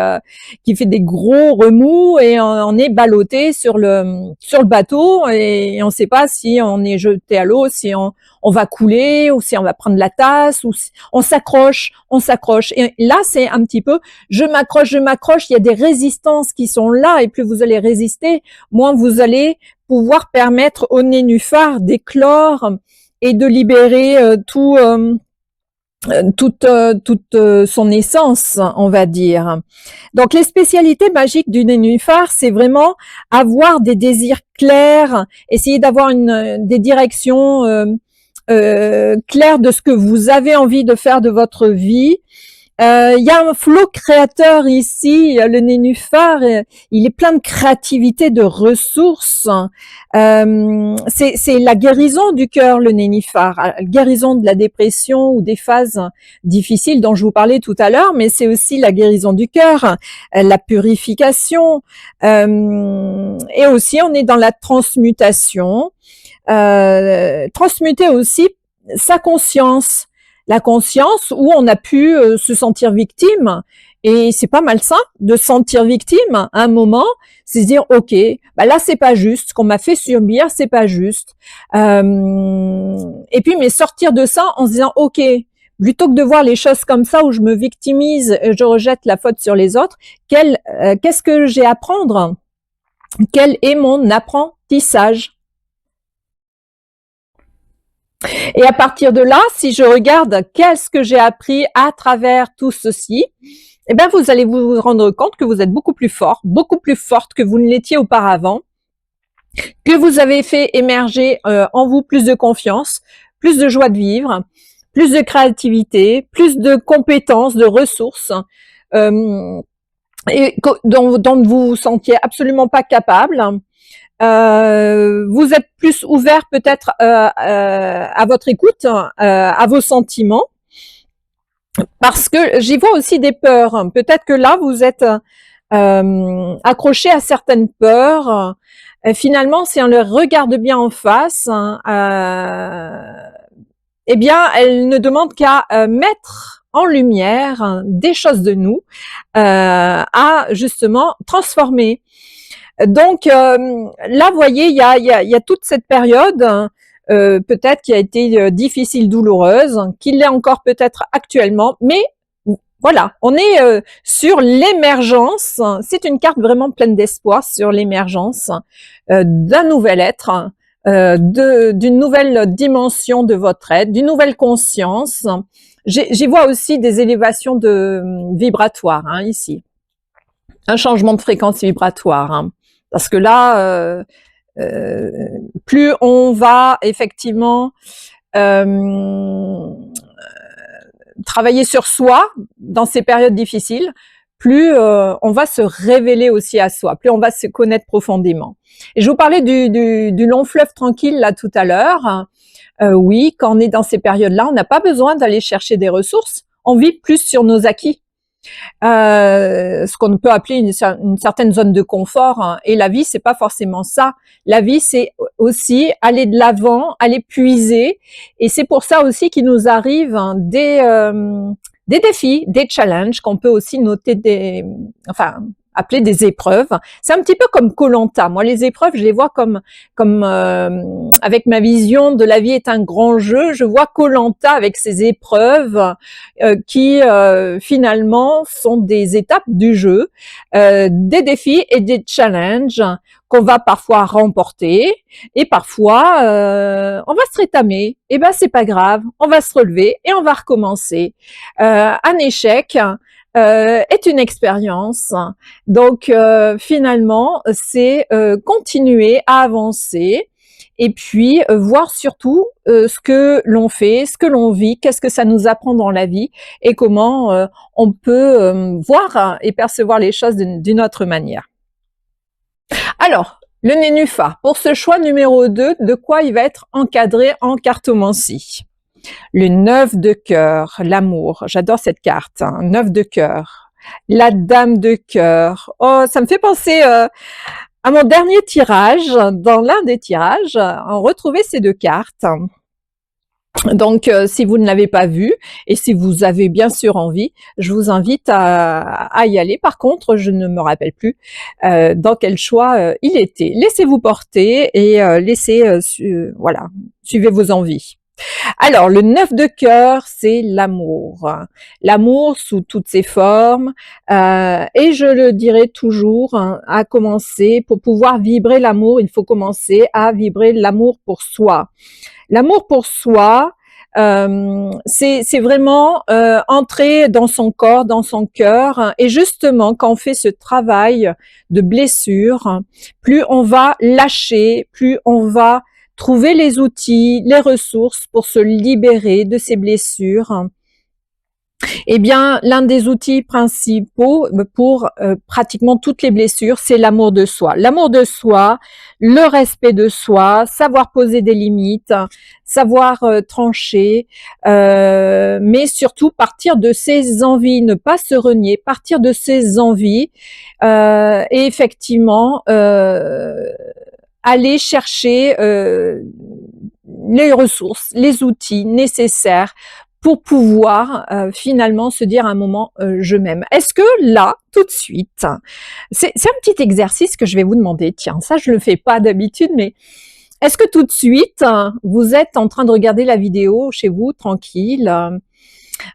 fait des gros remous et on est ballotté sur le bateau et on ne sait pas si on est jeté à l'eau, si on va couler ou si on va prendre la tasse ou si on s'accroche. Et là, c'est un petit peu, je m'accroche. Il y a des résistances qui sont là et plus vous allez résister, moins vous allez pouvoir permettre au nénuphar d'éclore et de libérer toute son essence, on va dire. Donc, les spécialités magiques du nénuphar, c'est vraiment avoir des désirs clairs, essayer d'avoir des directions claires de ce que vous avez envie de faire de votre vie. Il y a un flot créateur ici, le nénuphar, il est plein de créativité, de ressources. C'est la guérison du cœur, le nénuphar, la guérison de la dépression ou des phases difficiles dont je vous parlais tout à l'heure, mais c'est aussi la guérison du cœur, la purification, et aussi on est dans la transmutation, transmuter aussi sa conscience. La conscience où on a pu se sentir victime, et c'est pas malsain de se sentir victime à un moment, c'est se dire ok, bah là c'est pas juste, ce qu'on m'a fait subir c'est pas juste, et puis mais sortir de ça en se disant ok, plutôt que de voir les choses comme ça où je me victimise, je rejette la faute sur les autres, qu'est-ce que j'ai à apprendre, quel est mon apprentissage. Et à partir de là, si je regarde qu'est-ce que j'ai appris à travers tout ceci, eh bien, vous allez vous rendre compte que vous êtes beaucoup plus fort, beaucoup plus forte que vous ne l'étiez auparavant, que vous avez fait émerger en vous plus de confiance, plus de joie de vivre, plus de créativité, plus de compétences, de ressources, et dont vous vous sentiez absolument pas capable. Vous êtes plus ouvert peut-être à votre écoute, à vos sentiments, parce que j'y vois aussi des peurs. Peut-être que là, vous êtes accroché à certaines peurs. Finalement, si on les regarde bien en face, eh bien, elles ne demandent qu'à mettre en lumière des choses de nous à justement transformer. Donc là, vous voyez, il y a toute cette période peut-être qui a été difficile, douloureuse, qui l'est encore peut-être actuellement, mais voilà, on est sur l'émergence. C'est une carte vraiment pleine d'espoir sur l'émergence d'un nouvel être, d'une nouvelle dimension de votre être, d'une nouvelle conscience. J'y vois aussi des élévations vibratoires hein, ici, un changement de fréquence vibratoire. Hein. Parce que là, plus on va effectivement travailler sur soi dans ces périodes difficiles, plus on va se révéler aussi à soi, plus on va se connaître profondément. Et je vous parlais du long fleuve tranquille là tout à l'heure. Oui, quand on est dans ces périodes-là, on n'a pas besoin d'aller chercher des ressources, on vit plus sur nos acquis. Ce qu'on peut appeler une certaine zone de confort, hein. Et la vie, c'est pas forcément ça. La vie, c'est aussi aller de l'avant, aller puiser. Et c'est pour ça aussi qu'il nous arrive hein, des défis, des challenges qu'on peut aussi noter appeler des épreuves. C'est un petit peu comme Koh-Lanta. Moi, les épreuves, je les vois comme avec ma vision de la vie est un grand jeu. Je vois Koh-Lanta avec ses épreuves qui finalement sont des étapes du jeu, des défis et des challenges qu'on va parfois remporter et parfois on va se rétamer. Et ben c'est pas grave, on va se relever et on va recommencer. Un échec est une expérience. Donc finalement, c'est continuer à avancer et puis voir surtout ce que l'on fait, ce que l'on vit, qu'est-ce que ça nous apprend dans la vie et comment on peut voir et percevoir les choses d'une autre manière. Alors, le nénuphar, pour ce choix numéro 2, de quoi il va être encadré en cartomancie? Le 9 de cœur, l'amour, j'adore cette carte, hein, 9 de cœur. La dame de cœur, oh, ça me fait penser à mon dernier tirage. Dans l'un des tirages, on retrouvait ces deux cartes. Donc, si vous ne l'avez pas vu, et si vous avez bien sûr envie, je vous invite à y aller. Par contre, je ne me rappelle plus dans quel choix il était. Laissez-vous porter et voilà, suivez vos envies. Alors, le 9 de cœur, c'est l'amour. L'amour sous toutes ses formes. Et je le dirai toujours, hein, à commencer, pour pouvoir vibrer l'amour, il faut commencer à vibrer l'amour pour soi. L'amour pour soi, c'est vraiment entrer dans son corps, dans son cœur. Et justement, quand on fait ce travail de blessure, plus on va lâcher, plus on va trouver les outils, les ressources pour se libérer de ces blessures. Eh bien, l'un des outils principaux pour pratiquement toutes les blessures, c'est l'amour de soi. L'amour de soi, le respect de soi, savoir poser des limites, savoir trancher, mais surtout partir de ses envies, ne pas se renier, partir de ses envies et effectivement aller chercher les ressources, les outils nécessaires pour pouvoir finalement se dire à un moment je m'aime. Est-ce que là, tout de suite, c'est un petit exercice que je vais vous demander, tiens, ça je le fais pas d'habitude, mais est-ce que tout de suite, vous êtes en train de regarder la vidéo chez vous, tranquille,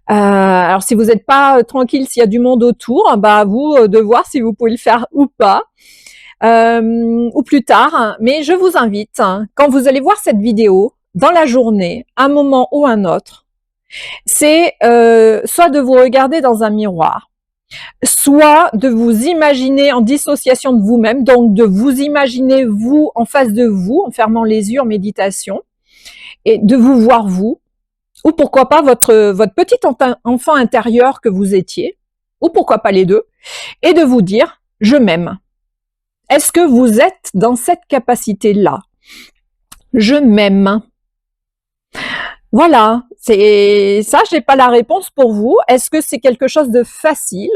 alors si vous n'êtes pas tranquille, s'il y a du monde autour, bah à vous de voir si vous pouvez le faire ou pas. Ou plus tard, mais je vous invite, quand vous allez voir cette vidéo, dans la journée, un moment ou un autre, c'est soit de vous regarder dans un miroir, soit de vous imaginer en dissociation de vous-même, donc de vous imaginer vous en face de vous, en fermant les yeux en méditation, et de vous voir vous, ou pourquoi pas votre petit enfant intérieur que vous étiez, ou pourquoi pas les deux, et de vous dire « je m'aime ». Est-ce que vous êtes dans cette capacité-là? Je m'aime. Voilà, c'est ça, j'ai pas la réponse pour vous. Est-ce que c'est quelque chose de facile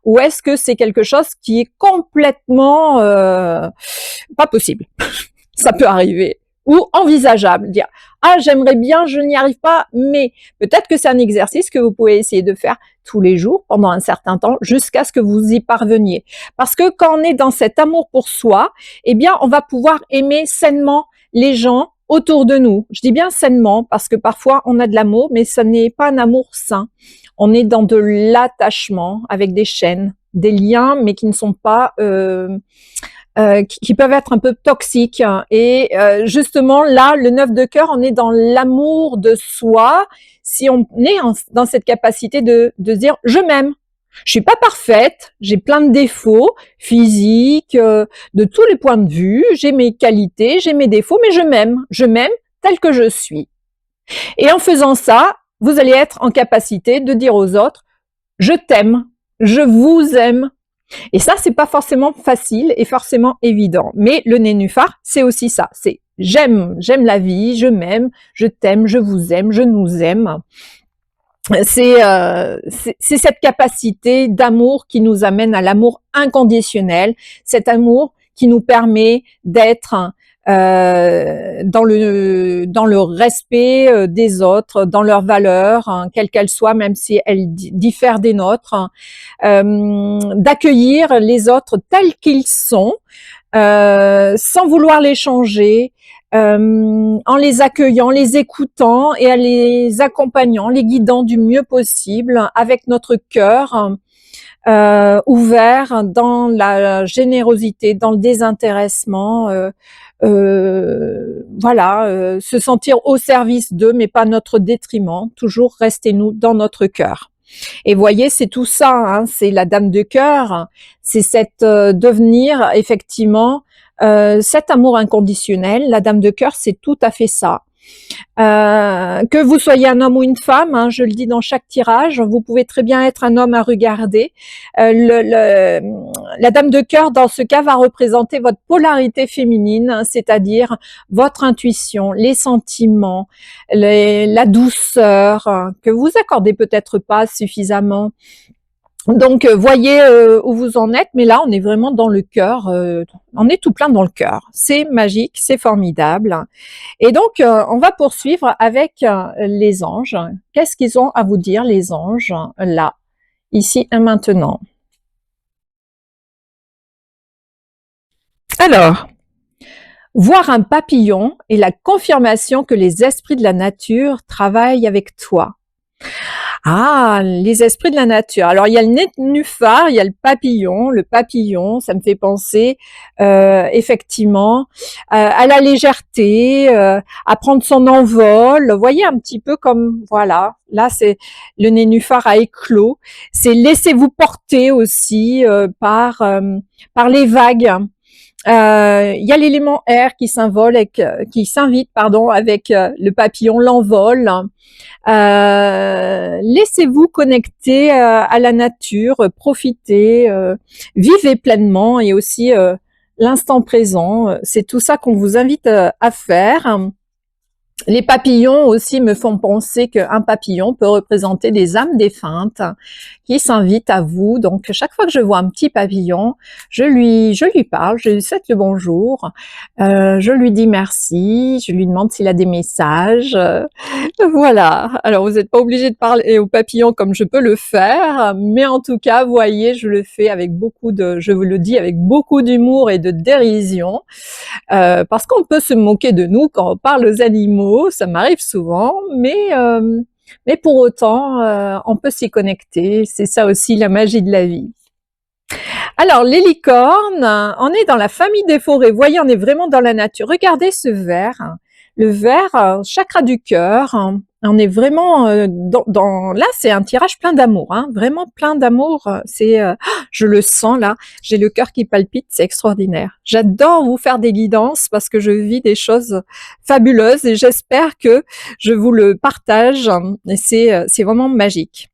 ou est-ce que c'est quelque chose qui est complètement pas possible? Ça peut arriver. Ou envisageable, dire ah j'aimerais bien, je n'y arrive pas, mais peut-être que c'est un exercice que vous pouvez essayer de faire tous les jours pendant un certain temps jusqu'à ce que vous y parveniez. Parce que quand on est dans cet amour pour soi, eh bien on va pouvoir aimer sainement les gens autour de nous. Je dis bien sainement parce que parfois on a de l'amour, mais ce n'est pas un amour sain. On est dans de l'attachement avec des chaînes, des liens, mais qui ne sont pas qui peuvent être un peu toxiques. Et justement, là, le 9 de cœur, on est dans l'amour de soi. Si on est dans cette capacité de se dire « je m'aime ». Je suis pas parfaite, j'ai plein de défauts physiques, de tous les points de vue, j'ai mes qualités, j'ai mes défauts, mais je m'aime tel que je suis. Et en faisant ça, vous allez être en capacité de dire aux autres, je t'aime, je vous aime. Et ça, c'est pas forcément facile et forcément évident. Mais le nénuphar, c'est aussi ça. C'est j'aime la vie, je m'aime, je t'aime, je vous aime, je nous aime. C'est cette capacité d'amour qui nous amène à l'amour inconditionnel, cet amour qui nous permet d'être dans le respect des autres, dans leurs valeurs, hein, quelles qu'elles soient, même si elles diffèrent des nôtres, d'accueillir les autres tels qu'ils sont, sans vouloir les changer, en les accueillant, les écoutant et en les accompagnant, les guidant du mieux possible avec notre cœur ouvert dans la générosité, dans le désintéressement, voilà, se sentir au service d'eux, mais pas notre détriment. Toujours restez nous dans notre cœur. Et voyez, c'est tout ça, hein, c'est la dame de cœur, c'est cette devenir effectivement cet amour inconditionnel. La dame de cœur, c'est tout à fait ça. Que vous soyez un homme ou une femme, hein, je le dis dans chaque tirage, vous pouvez très bien être un homme à regarder. La dame de cœur, dans ce cas, va représenter votre polarité féminine, hein, c'est-à-dire votre intuition, les sentiments, la douceur, hein, que vous accordez peut-être pas suffisamment. Donc, voyez où vous en êtes, mais là, on est vraiment dans le cœur, on est tout plein dans le cœur. C'est magique, c'est formidable. Et donc, on va poursuivre avec les anges. Qu'est-ce qu'ils ont à vous dire, les anges, là, ici et maintenant? Alors, voir un papillon est la confirmation que les esprits de la nature travaillent avec toi. Ah, les esprits de la nature. Alors, il y a le nénuphar, il y a le papillon. Le papillon, ça me fait penser effectivement à la légèreté, à prendre son envol. Vous voyez un petit peu comme, voilà, là, c'est le nénuphar à éclos. C'est laissez-vous porter aussi par les vagues. Il y a l'élément air qui s'invite, pardon, avec le papillon, l'envol. Laissez-vous connecter à la nature, profitez, vivez pleinement et aussi l'instant présent. C'est tout ça qu'on vous invite à faire. Les papillons aussi me font penser qu'un papillon peut représenter des âmes défuntes qui s'invitent à vous. Donc, chaque fois que je vois un petit papillon, je lui parle, je lui souhaite le bonjour, je lui dis merci, je lui demande s'il a des messages. Voilà. Alors, vous n'êtes pas obligé de parler aux papillons comme je peux le faire, mais en tout cas, voyez, je le fais avec je vous le dis, avec beaucoup d'humour et de dérision. Parce qu'on peut se moquer de nous quand on parle aux animaux, ça m'arrive souvent, mais pour autant, on peut s'y connecter. C'est ça aussi la magie de la vie. Alors, les licornes, on est dans la famille des forêts. Vous voyez, on est vraiment dans la nature. Regardez ce ver. Le ver, chakra du cœur. On est vraiment là, c'est un tirage plein d'amour, hein, vraiment plein d'amour. Je le sens là, j'ai le cœur qui palpite, c'est extraordinaire. J'adore vous faire des guidances parce que je vis des choses fabuleuses et j'espère que je vous le partage. Et c'est vraiment magique.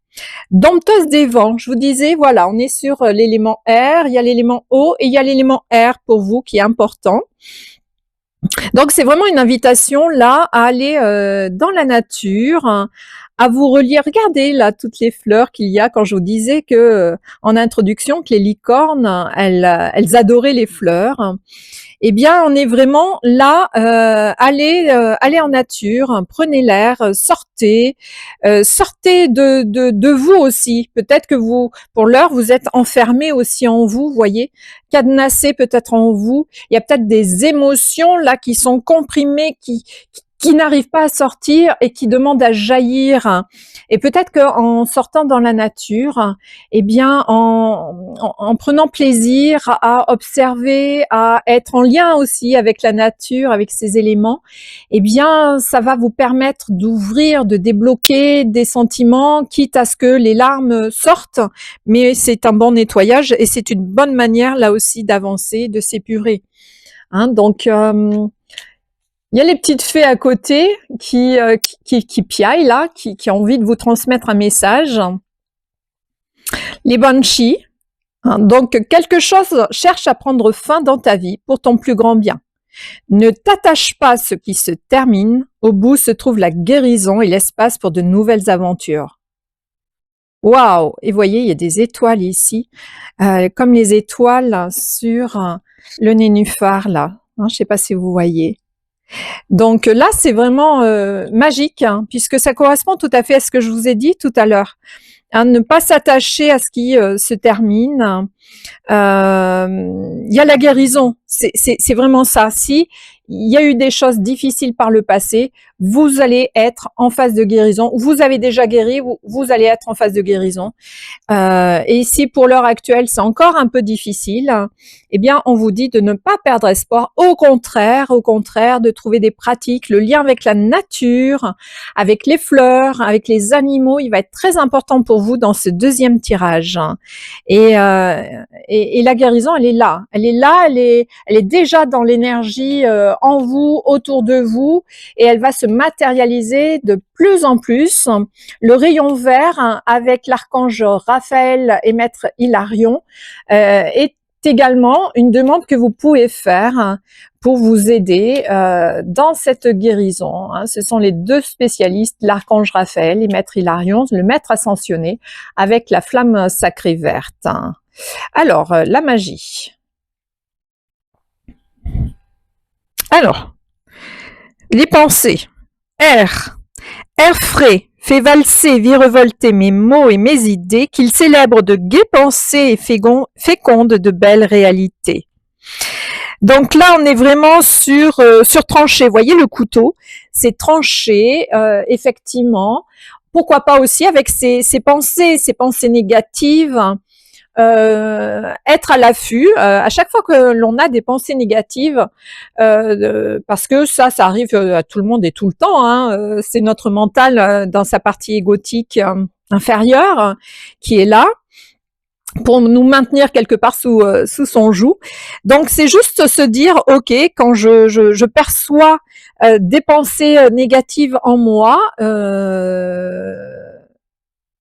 Dompteuse des vents, je vous disais, voilà, on est sur l'élément air, il y a l'élément eau et il y a l'élément air pour vous qui est important. Donc c'est vraiment une invitation là à aller dans la nature, hein, à vous relier. Regardez là toutes les fleurs qu'il y a. Quand je vous disais que en introduction que les licornes, elles adoraient les fleurs. Eh bien, on est vraiment là, allez en nature, hein, prenez l'air, sortez, sortez de vous aussi. Peut-être que vous, pour l'heure, vous êtes enfermé aussi en vous, voyez, cadenassé peut-être en vous. Il y a peut-être des émotions là qui sont comprimées, qui n'arrivent pas à sortir et qui demandent à jaillir. Et peut-être qu'en sortant dans la nature, eh bien, en prenant plaisir à observer, à être en lien aussi avec la nature, avec ses éléments, eh bien, ça va vous permettre d'ouvrir, de débloquer des sentiments, quitte à ce que les larmes sortent. Mais c'est un bon nettoyage et c'est une bonne manière là aussi d'avancer, de s'épurer. Hein, donc, Il y a les petites fées à côté qui piaillent là, qui ont envie de vous transmettre un message. Les banshees. Hein, donc, quelque chose cherche à prendre fin dans ta vie pour ton plus grand bien. Ne t'attache pas à ce qui se termine. Au bout se trouve la guérison et l'espace pour de nouvelles aventures. Waouh! Et voyez, il y a des étoiles ici, comme les étoiles sur le nénuphar là. Hein, je ne sais pas si vous voyez. Donc là, c'est vraiment magique, hein, puisque ça correspond tout à fait à ce que je vous ai dit tout à l'heure. Hein, ne pas s'attacher à ce qui se termine. Il y a la guérison, c'est vraiment ça. Si il y a eu des choses difficiles par le passé, vous allez être en phase de guérison. Vous avez déjà guéri, vous allez être en phase de guérison. Et si pour l'heure actuelle c'est encore un peu difficile, eh bien on vous dit de ne pas perdre espoir. Au contraire, de trouver des pratiques, le lien avec la nature, avec les fleurs, avec les animaux, il va être très important pour vous dans ce deuxième tirage. Et la guérison, elle est là, elle est déjà dans l'énergie en vous, autour de vous, et elle va se matérialiser de plus en plus. Le rayon vert avec l'archange Raphaël et maître Hilarion est également une demande que vous pouvez faire pour vous aider dans cette guérison. Ce sont les deux spécialistes, l'archange Raphaël et maître Hilarion, le maître ascensionné avec la flamme sacrée verte. Alors, la magie. Alors, les pensées. Air frais, fait valser, virevolter mes mots et mes idées, qu'il célèbre de gaies pensées et féconde de belles réalités. Donc là, on est vraiment sur tranché. Vous voyez le couteau, c'est tranché, effectivement. Pourquoi pas aussi avec ces pensées négatives, être à l'affût à chaque fois que l'on a des pensées négatives, parce que ça arrive à tout le monde et tout le temps, hein, c'est notre mental dans sa partie égotique inférieure qui est là pour nous maintenir quelque part sous son joug. Donc c'est juste se dire, ok, quand je perçois des pensées négatives en moi,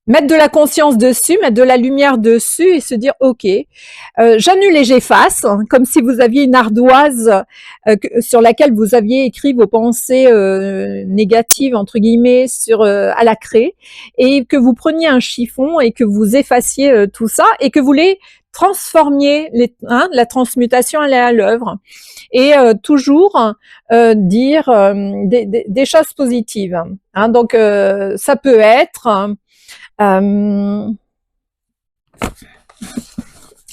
mettre de la conscience dessus, mettre de la lumière dessus et se dire ok, j'annule et j'efface, hein, comme si vous aviez une ardoise sur laquelle vous aviez écrit vos pensées négatives entre guillemets sur à la craie, et que vous preniez un chiffon et que vous effaciez tout ça et que vous les transformiez, la transmutation elle est à l'œuvre, et toujours dire des choses positives. Hein, donc ça peut être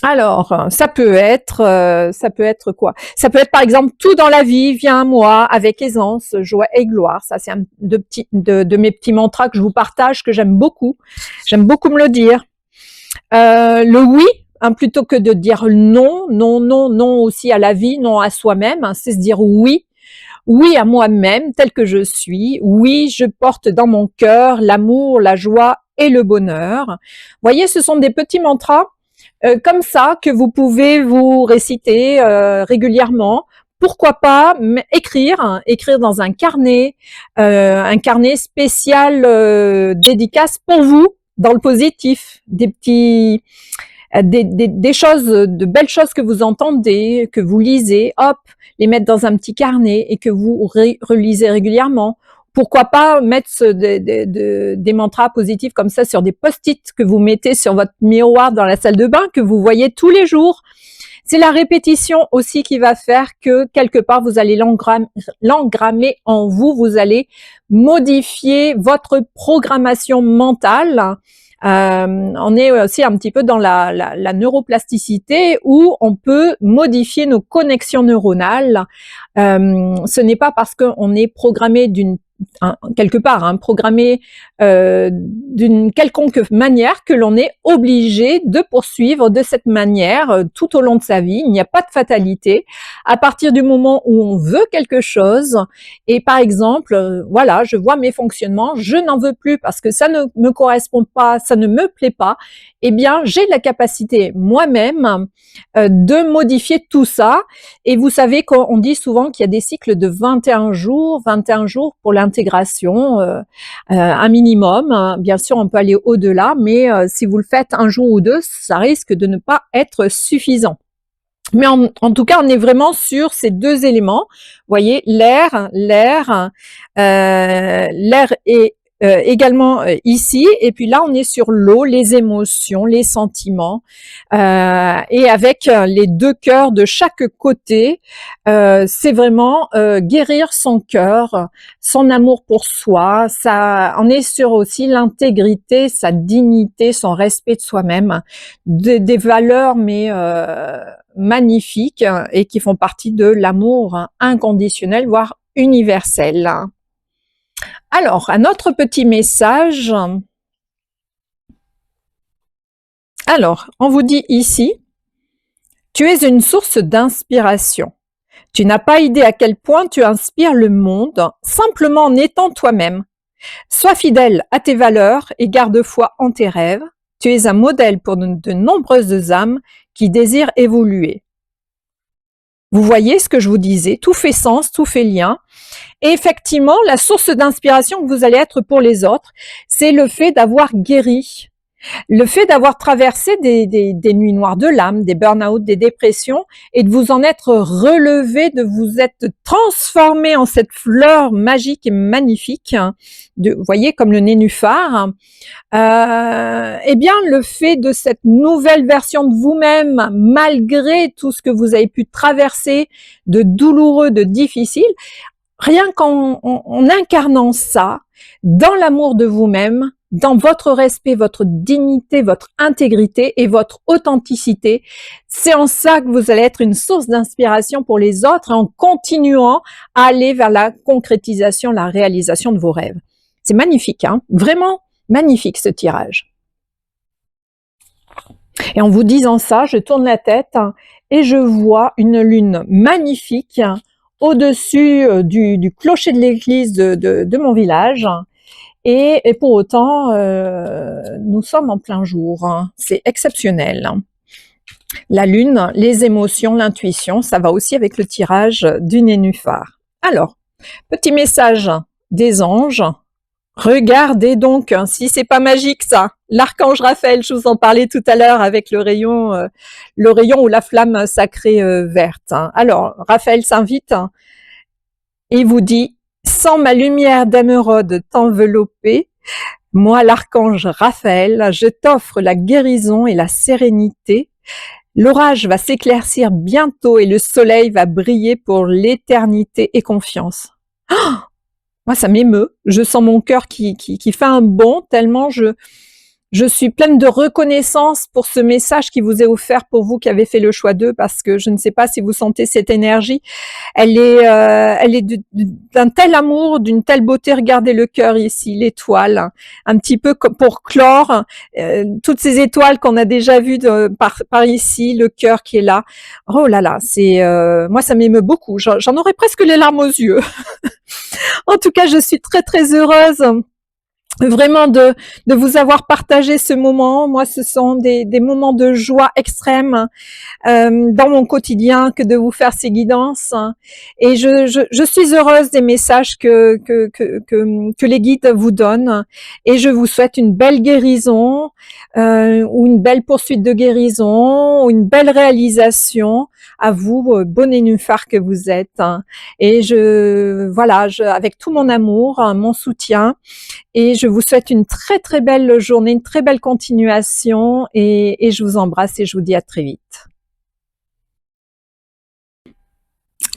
alors, ça peut être quoi? Ça peut être par exemple tout dans la vie vient à moi avec aisance, joie et gloire. Ça, c'est un de mes petits mantras que je vous partage, que j'aime beaucoup. J'aime beaucoup me le dire. Le oui, hein, plutôt que de dire non, non, non, non aussi à la vie, non à soi-même, hein, c'est se dire oui. Oui à moi-même, tel que je suis. Oui, je porte dans mon cœur l'amour, la joie et le bonheur. Vous voyez, ce sont des petits mantras comme ça que vous pouvez vous réciter régulièrement. Pourquoi pas écrire dans un carnet spécial dédicace pour vous, dans le positif, des choses, de belles choses que vous entendez, que vous lisez, hop, les mettre dans un petit carnet et que vous relisez régulièrement. Pourquoi pas mettre des mantras positifs comme ça sur des post-it que vous mettez sur votre miroir dans la salle de bain, que vous voyez tous les jours. C'est la répétition aussi qui va faire que quelque part vous allez l'engrammer en vous, vous allez modifier votre programmation mentale. On est aussi un petit peu dans la neuroplasticité où on peut modifier nos connexions neuronales. Ce n'est pas parce qu'on est programmé d'une quelque part, hein, programmé d'une quelconque manière que l'on est obligé de poursuivre de cette manière tout au long de sa vie. Il n'y a pas de fatalité. À partir du moment où on veut quelque chose, et par exemple, voilà, je vois mes fonctionnements, je n'en veux plus parce que ça ne me correspond pas, ça ne me plaît pas, eh bien, j'ai la capacité moi-même de modifier tout ça. Et vous savez qu'on dit souvent qu'il y a des cycles de 21 jours pour l'intégration, un minimum. Bien sûr, on peut aller au-delà, mais si vous le faites un jour ou deux, ça risque de ne pas être suffisant. Mais en tout cas, on est vraiment sur ces deux éléments. Vous voyez, l'air est également ici, et puis là, on est sur l'eau, les émotions, les sentiments, et avec les deux cœurs de chaque côté, c'est vraiment guérir son cœur, son amour pour soi. Ça, on est sur aussi l'intégrité, sa dignité, son respect de soi-même, des valeurs, mais magnifiques et qui font partie de l'amour inconditionnel, voire universel. Alors, un autre petit message. Alors, on vous dit ici, tu es une source d'inspiration. Tu n'as pas idée à quel point tu inspires le monde simplement en étant toi-même. Sois fidèle à tes valeurs et garde foi en tes rêves. Tu es un modèle pour de nombreuses âmes qui désirent évoluer. Vous voyez ce que je vous disais, tout fait sens, tout fait lien. Et effectivement, la source d'inspiration que vous allez être pour les autres, c'est le fait d'avoir guéri, le fait d'avoir traversé des nuits noires de l'âme, des burn-out, des dépressions, et de vous en être relevé, de vous être transformé en cette fleur magique et magnifique, vous voyez, comme le nénuphar. Eh bien, le fait de cette nouvelle version de vous-même, malgré tout ce que vous avez pu traverser de douloureux, de difficile, rien qu'en incarnant ça, dans l'amour de vous-même, dans votre respect, votre dignité, votre intégrité et votre authenticité, c'est en ça que vous allez être une source d'inspiration pour les autres, en continuant à aller vers la concrétisation, la réalisation de vos rêves. C'est magnifique, hein, vraiment magnifique ce tirage. Et en vous disant ça, je tourne la tête et je vois une lune magnifique au-dessus du clocher de l'église de mon village. Et pour autant, nous sommes en plein jour. C'est exceptionnel. La lune, les émotions, l'intuition, ça va aussi avec le tirage du nénuphar. Alors, petit message des anges. Regardez donc, si c'est pas magique ça, l'archange Raphaël, je vous en parlais tout à l'heure avec le rayon ou la flamme sacrée verte. Alors, Raphaël s'invite et vous dit, sans ma lumière d'émeraude t'envelopper, moi l'archange Raphaël, je t'offre la guérison et la sérénité. L'orage va s'éclaircir bientôt et le soleil va briller pour l'éternité et confiance. Oh, moi, ça m'émeut. Je sens mon cœur qui fait un bond tellement je suis pleine de reconnaissance pour ce message qui vous est offert pour vous qui avez fait le choix d'eux, parce que je ne sais pas si vous sentez cette énergie. Elle est d'un tel amour, d'une telle beauté. Regardez le cœur ici, l'étoile, un petit peu pour clore toutes ces étoiles qu'on a déjà vues par ici, le cœur qui est là. Oh là là, c'est moi ça m'émeut beaucoup. J'en aurais presque les larmes aux yeux. En tout cas, je suis très très heureuse vraiment de vous avoir partagé ce moment. Moi, ce sont des moments de joie extrême dans mon quotidien que de vous faire ces guidances. Et je suis heureuse des messages que les guides vous donnent. Et je vous souhaite une belle guérison, ou une belle poursuite de guérison, ou une belle réalisation à vous, beau nénuphar que vous êtes. Et voilà, avec tout mon amour, mon soutien, et je vous souhaite une très très belle journée, une très belle continuation, et je vous embrasse et je vous dis à très vite.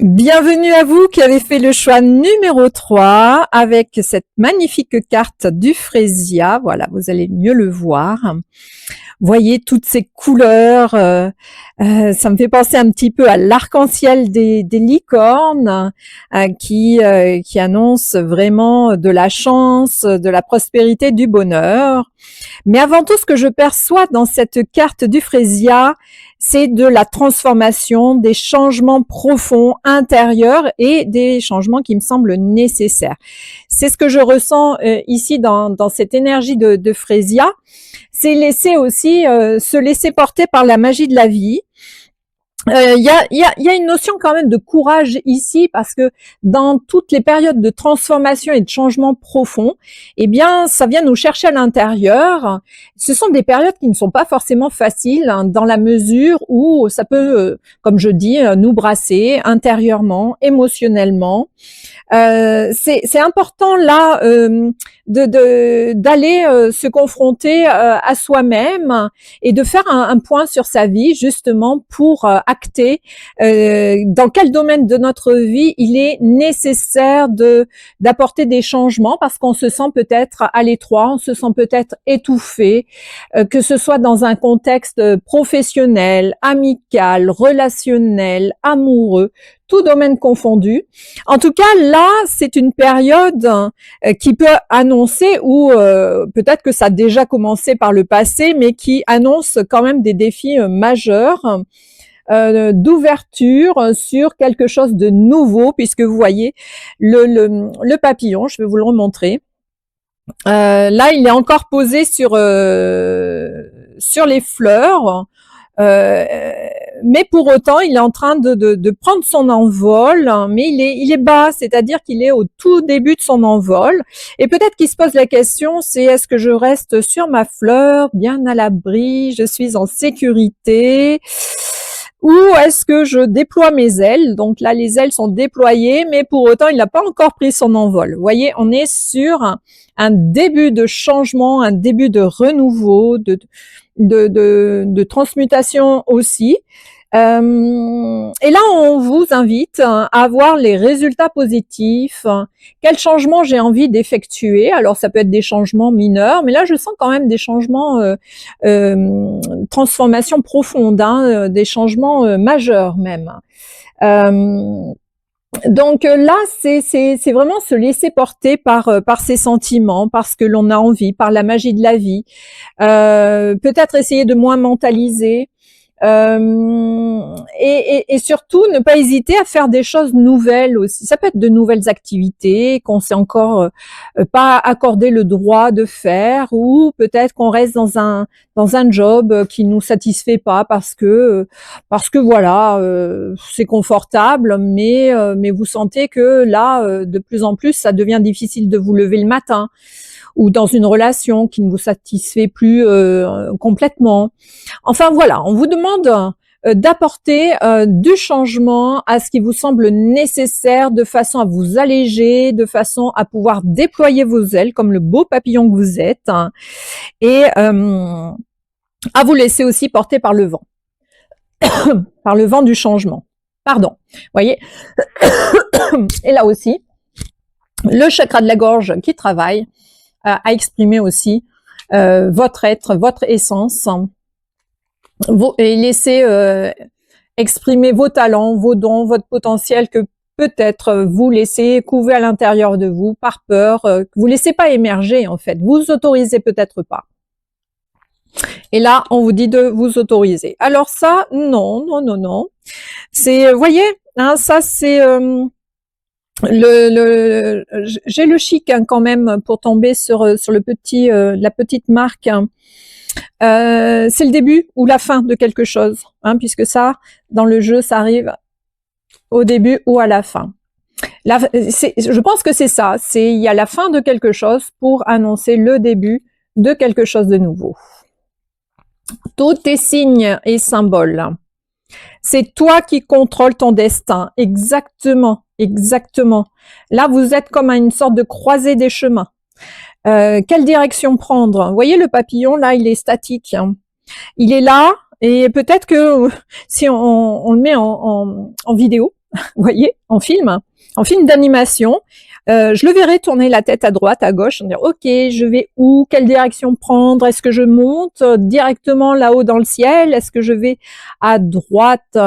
Bienvenue à vous qui avez fait le choix numéro 3 avec cette magnifique carte du Frésia. Voilà, vous allez mieux le voir. Voyez toutes ces couleurs, ça me fait penser un petit peu à l'arc-en-ciel des licornes qui annonce vraiment de la chance, de la prospérité, du bonheur. Mais avant tout, ce que je perçois dans cette carte du Frésia, c'est de la transformation, des changements profonds intérieurs et des changements qui me semblent nécessaires. C'est ce que je ressens ici dans cette énergie de Frésia. C'est laisser aussi se laisser porter par la magie de la vie. Il y a une notion quand même de courage ici parce que dans toutes les périodes de transformation et de changement profond, eh bien, ça vient nous chercher à l'intérieur. Ce sont des périodes qui ne sont pas forcément faciles hein, dans la mesure où ça peut, comme je dis, nous brasser intérieurement, émotionnellement. C'est important là d'aller se confronter à soi-même et de faire un point sur sa vie justement pour acter dans quel domaine de notre vie il est nécessaire d'apporter des changements parce qu'on se sent peut-être à l'étroit, on se sent peut-être étouffé, que ce soit dans un contexte professionnel, amical, relationnel, amoureux, tout domaine confondu. En tout cas, là, c'est une période qui peut annoncer, ou peut-être que ça a déjà commencé par le passé, mais qui annonce quand même des défis majeurs d'ouverture sur quelque chose de nouveau, puisque vous voyez le papillon, je vais vous le remontrer. Là, il est encore posé sur les fleurs. Mais pour autant, il est en train de prendre son envol, mais il est bas, c'est-à-dire qu'il est au tout début de son envol. Et peut-être qu'il se pose la question, c'est est-ce que je reste sur ma fleur, bien à l'abri, je suis en sécurité, ou est-ce que je déploie mes ailes? Donc là, les ailes sont déployées, mais pour autant, il n'a pas encore pris son envol. Vous voyez, on est sur un début de changement, un début de renouveau, de transmutation aussi. Et là, on vous invite à voir les résultats positifs. Quels changements j'ai envie d'effectuer? Alors, ça peut être des changements mineurs, mais là, je sens quand même des changements, transformation profonde, hein, des changements majeurs même. Donc là, c'est vraiment se laisser porter par ses sentiments, par ce que l'on a envie, par la magie de la vie. Peut-être essayer de moins mentaliser. Et surtout ne pas hésiter à faire des choses nouvelles aussi. Ça peut être de nouvelles activités qu'on s'est encore pas accordé le droit de faire, ou peut-être qu'on reste dans un job qui nous satisfait pas parce que voilà, c'est confortable, mais vous sentez que là de plus en plus ça devient difficile de vous lever le matin, ou dans une relation qui ne vous satisfait plus complètement. Enfin voilà, on vous demande d'apporter du changement à ce qui vous semble nécessaire, de façon à vous alléger, de façon à pouvoir déployer vos ailes comme le beau papillon que vous êtes, hein, et à vous laisser aussi porter par le vent, par le vent du changement. Pardon, voyez. Et là aussi, le chakra de la gorge qui travaille à exprimer aussi votre être, votre essence, et laisser exprimer vos talents, vos dons, votre potentiel que peut-être vous laissez couver à l'intérieur de vous par peur, que vous laissez pas émerger en fait, vous autorisez peut-être pas. Et là, on vous dit de vous autoriser. Alors ça, non. C'est, voyez, hein, ça c'est j'ai le chic hein, quand même pour tomber sur le petit la petite marque. Hein. C'est le début ou la fin de quelque chose, hein, puisque ça, dans le jeu, ça arrive au début ou à la fin. Je pense que c'est ça. Il y a la fin de quelque chose pour annoncer le début de quelque chose de nouveau. Tout est signe et symbole. C'est toi qui contrôles ton destin. Exactement. Là, vous êtes comme à une sorte de croisée des chemins. Quelle direction prendre? Vous voyez le papillon, là, il est statique. Hein. Il est là, et peut-être que si on le met en vidéo, vous voyez, en film d'animation. Je le verrai tourner la tête à droite, à gauche, en dire ok, je vais où, quelle direction prendre, est-ce que je monte directement là-haut dans le ciel, est-ce que je vais à droite,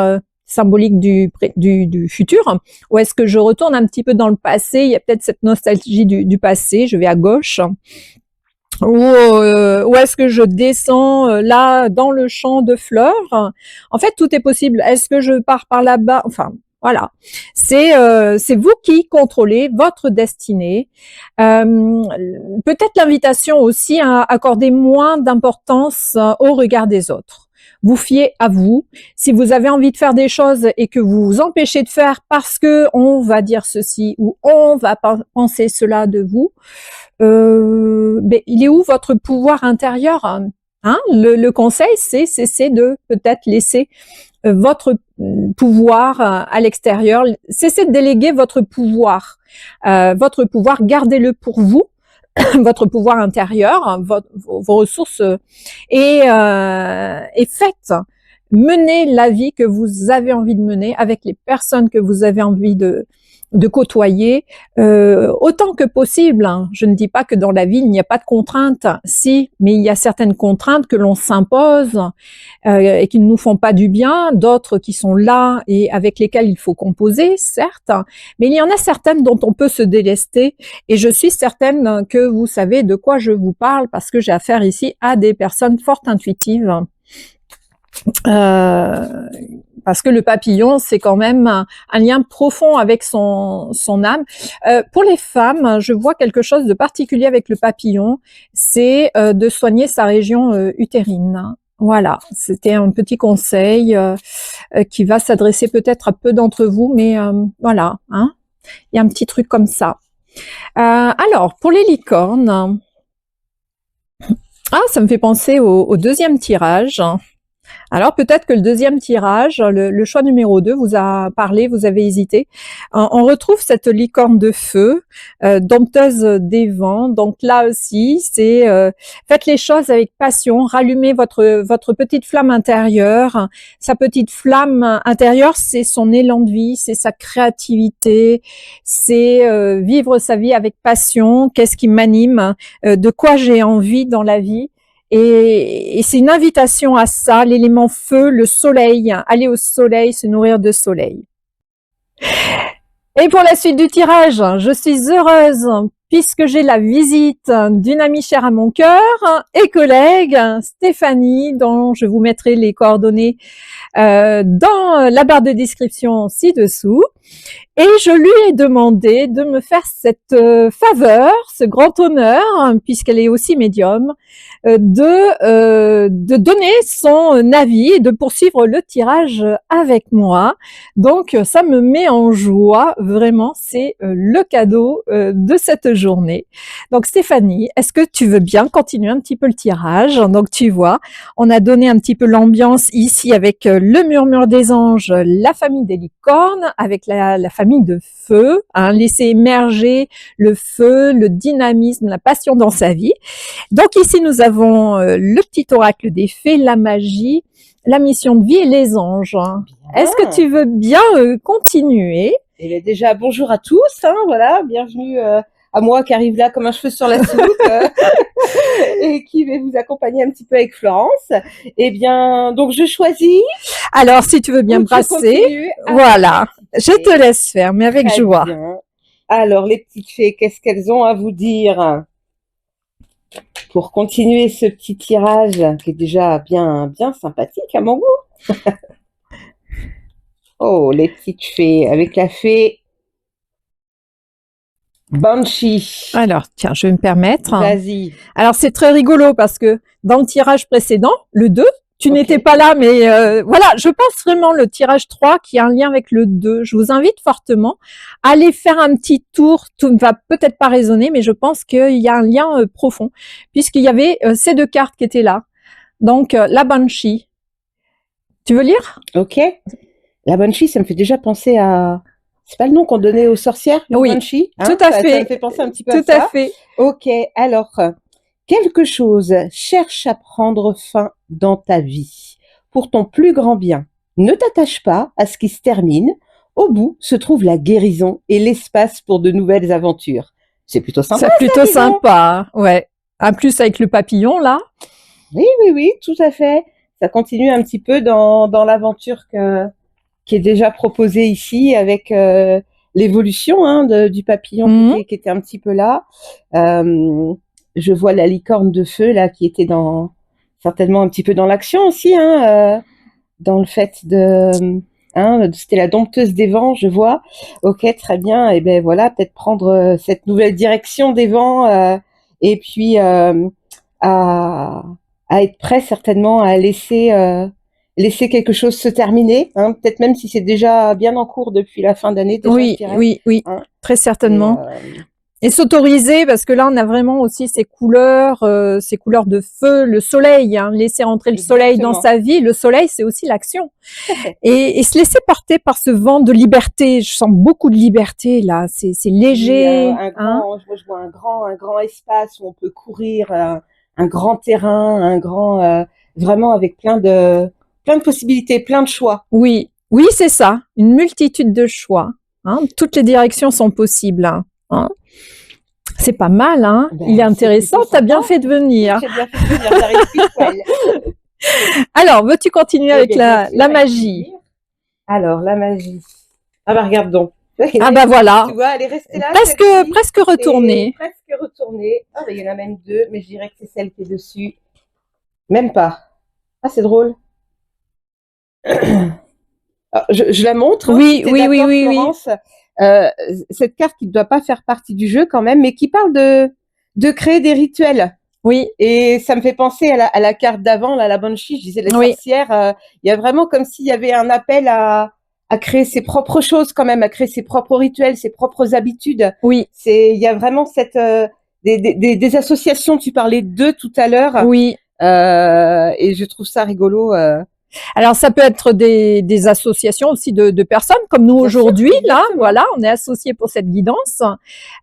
symbolique du futur, ou est-ce que je retourne un petit peu dans le passé, il y a peut-être cette nostalgie du passé, je vais à gauche, ou est-ce que je descends là dans le champ de fleurs. En fait, tout est possible. Est-ce que je pars par là-bas? Enfin, voilà. C'est vous qui contrôlez votre destinée. Peut-être l'invitation aussi à accorder moins d'importance au regard des autres. Vous fiez à vous. Si vous avez envie de faire des choses et que vous vous empêchez de faire parce que on va dire ceci ou on va penser cela de vous, ben, il est où votre pouvoir intérieur, hein? Le conseil, c'est cesser de peut-être laisser votre pouvoir à l'extérieur, cessez de déléguer votre pouvoir, gardez-le pour vous, votre pouvoir intérieur, vos ressources, et faites, menez la vie que vous avez envie de mener avec les personnes que vous avez envie de côtoyer, autant que possible, hein. Je ne dis pas que dans la vie il n'y a pas de contraintes, si, mais il y a certaines contraintes que l'on s'impose et qui ne nous font pas du bien, d'autres qui sont là et avec lesquelles il faut composer, certes, mais il y en a certaines dont on peut se délester, et je suis certaine que vous savez de quoi je vous parle parce que j'ai affaire ici à des personnes fort intuitives. Parce que le papillon, c'est quand même un lien profond avec son âme. Pour les femmes, je vois quelque chose de particulier avec le papillon, c'est de soigner sa région utérine. Voilà, c'était un petit conseil qui va s'adresser peut-être à peu d'entre vous, mais voilà, hein, il y a un petit truc comme ça. Alors, pour les licornes, ça me fait penser au deuxième tirage. Alors peut-être que le deuxième tirage, le choix numéro 2 vous a parlé, vous avez hésité. On retrouve cette licorne de feu, dompteuse des vents. Donc là aussi, c'est faites les choses avec passion, rallumez votre petite flamme intérieure. Sa petite flamme intérieure, c'est son élan de vie, c'est sa créativité, c'est vivre sa vie avec passion. Qu'est-ce qui m'anime, de quoi j'ai envie dans la vie. Et c'est une invitation à ça, l'élément feu, le soleil, aller au soleil, se nourrir de soleil. Et pour la suite du tirage, je suis heureuse puisque j'ai la visite d'une amie chère à mon cœur et collègue, Stéphanie, dont je vous mettrai les coordonnées dans la barre de description ci-dessous. Et je lui ai demandé de me faire cette faveur, ce grand honneur, puisqu'elle est aussi médium, de donner son avis et de poursuivre le tirage avec moi. Donc, ça me met en joie, vraiment, c'est le cadeau de cette journée. Donc, Stéphanie, est-ce que tu veux bien continuer un petit peu le tirage? Donc, tu vois, on a donné un petit peu l'ambiance ici avec le murmure des anges, la famille des licornes, avec la famille de feu, hein, laisser émerger le feu, le dynamisme, la passion dans sa vie. Donc ici, nous avons le petit oracle des fées, la magie, la mission de vie et les anges. Est-ce que tu veux bien continuer? Et bien déjà, bonjour à tous, hein, voilà, bienvenue à moi qui arrive là comme un cheveu sur la soupe et qui vais vous accompagner un petit peu avec Florence. Eh bien, donc je choisis. Alors, si tu veux bien brasser, voilà, je te laisse faire, mais avec Très joie. Bien. Alors, les petites fées, qu'est-ce qu'elles ont à vous dire pour continuer ce petit tirage qui est déjà bien sympathique à mon goût? Oh, les petites fées, avec la fée Banshee. Alors, tiens, je vais me permettre. Vas-y. Alors, c'est très rigolo parce que dans le tirage précédent, le 2, tu n'étais pas là, mais voilà, je pense vraiment le tirage 3 qui a un lien avec le 2. Je vous invite fortement à aller faire un petit tour. Tout ne va peut-être pas résonner, mais je pense qu'il y a un lien profond, puisqu'il y avait ces deux cartes qui étaient là. Donc, la Banshee. Tu veux lire? Ok. La Banshee, ça me fait déjà penser à... C'est pas le nom qu'on donnait aux sorcières, le Oui, Banshee, hein, tout à fait. Ça me fait penser un petit peu à ça. Tout à fait. Ok, alors, quelque chose cherche à prendre fin dans ta vie pour ton plus grand bien. Ne t'attache pas à ce qui se termine Au bout se trouve la guérison et l'espace pour de nouvelles aventures. C'est plutôt sympa. C'est plutôt dis donc. sympa, ouais. En plus avec le papillon là. Oui, tout à fait. Ça continue un petit peu dans l'aventure qui est déjà proposée ici avec l'évolution du papillon Mhm. qui était un petit peu là. Je vois la licorne de feu là qui était certainement un petit peu dans l'action aussi, dans le fait c'était la dompteuse des vents, je vois. Ok, très bien. Et ben voilà, peut-être prendre cette nouvelle direction des vents et puis à, à être prêt certainement à laisser quelque chose se terminer. Peut-être même si c'est déjà bien en cours depuis la fin d'année déjà, je Oui, dirais. oui, Hein. très Et, certainement. Et s'autoriser, parce que là, on a vraiment aussi ces couleurs de feu, le soleil, laisser rentrer le soleil dans exactement. sa vie. Le soleil, c'est aussi l'action. Tout à fait. Et se laisser porter par ce vent de liberté. Je sens beaucoup de liberté, là. C'est Oui, léger, je vois un grand espace où on peut courir, un grand terrain, vraiment avec plein de possibilités, plein de choix. Oui, oui, c'est ça. Une multitude de choix. Toutes les directions sont possibles. Hein. C'est pas mal, hein. Ben, Il est c'est intéressant. plutôt T'as bien sympa. fait de venir. J'ai bien fait de venir, j'arrive pile poil. Alors, veux-tu continuer Eh avec bien, bien sûr, la avec magie? plaisir. Alors, la magie. Ah bah regarde donc. Ah bah voilà, Tu vois, elle est restée là, presque celle-ci. presque Et retournée. presque retournée. Ah bah il y en a même deux, mais je dirais que c'est celle qui est dessus. Même pas. Ah, c'est drôle. Alors, je la montre, si Oui, tu es oui, oui, d'accord, oui, oui. Florence. Cette carte qui ne doit pas faire partie du jeu quand même, mais qui parle de créer des rituels. Oui, Et ça me fait penser à la carte d'avant, là, la Banshee, je disais la oui, sorcière. Il y a vraiment comme s'il y avait un appel à créer ses propres choses quand même, à créer ses propres rituels, ses propres habitudes. oui, Il y a vraiment des associations, tu parlais d'eux tout à l'heure, oui. et je trouve ça rigolo. Alors, ça peut être des associations aussi de personnes, comme nous Bien sûr, aujourd'hui, là, exactement. voilà, on est associés pour cette guidance.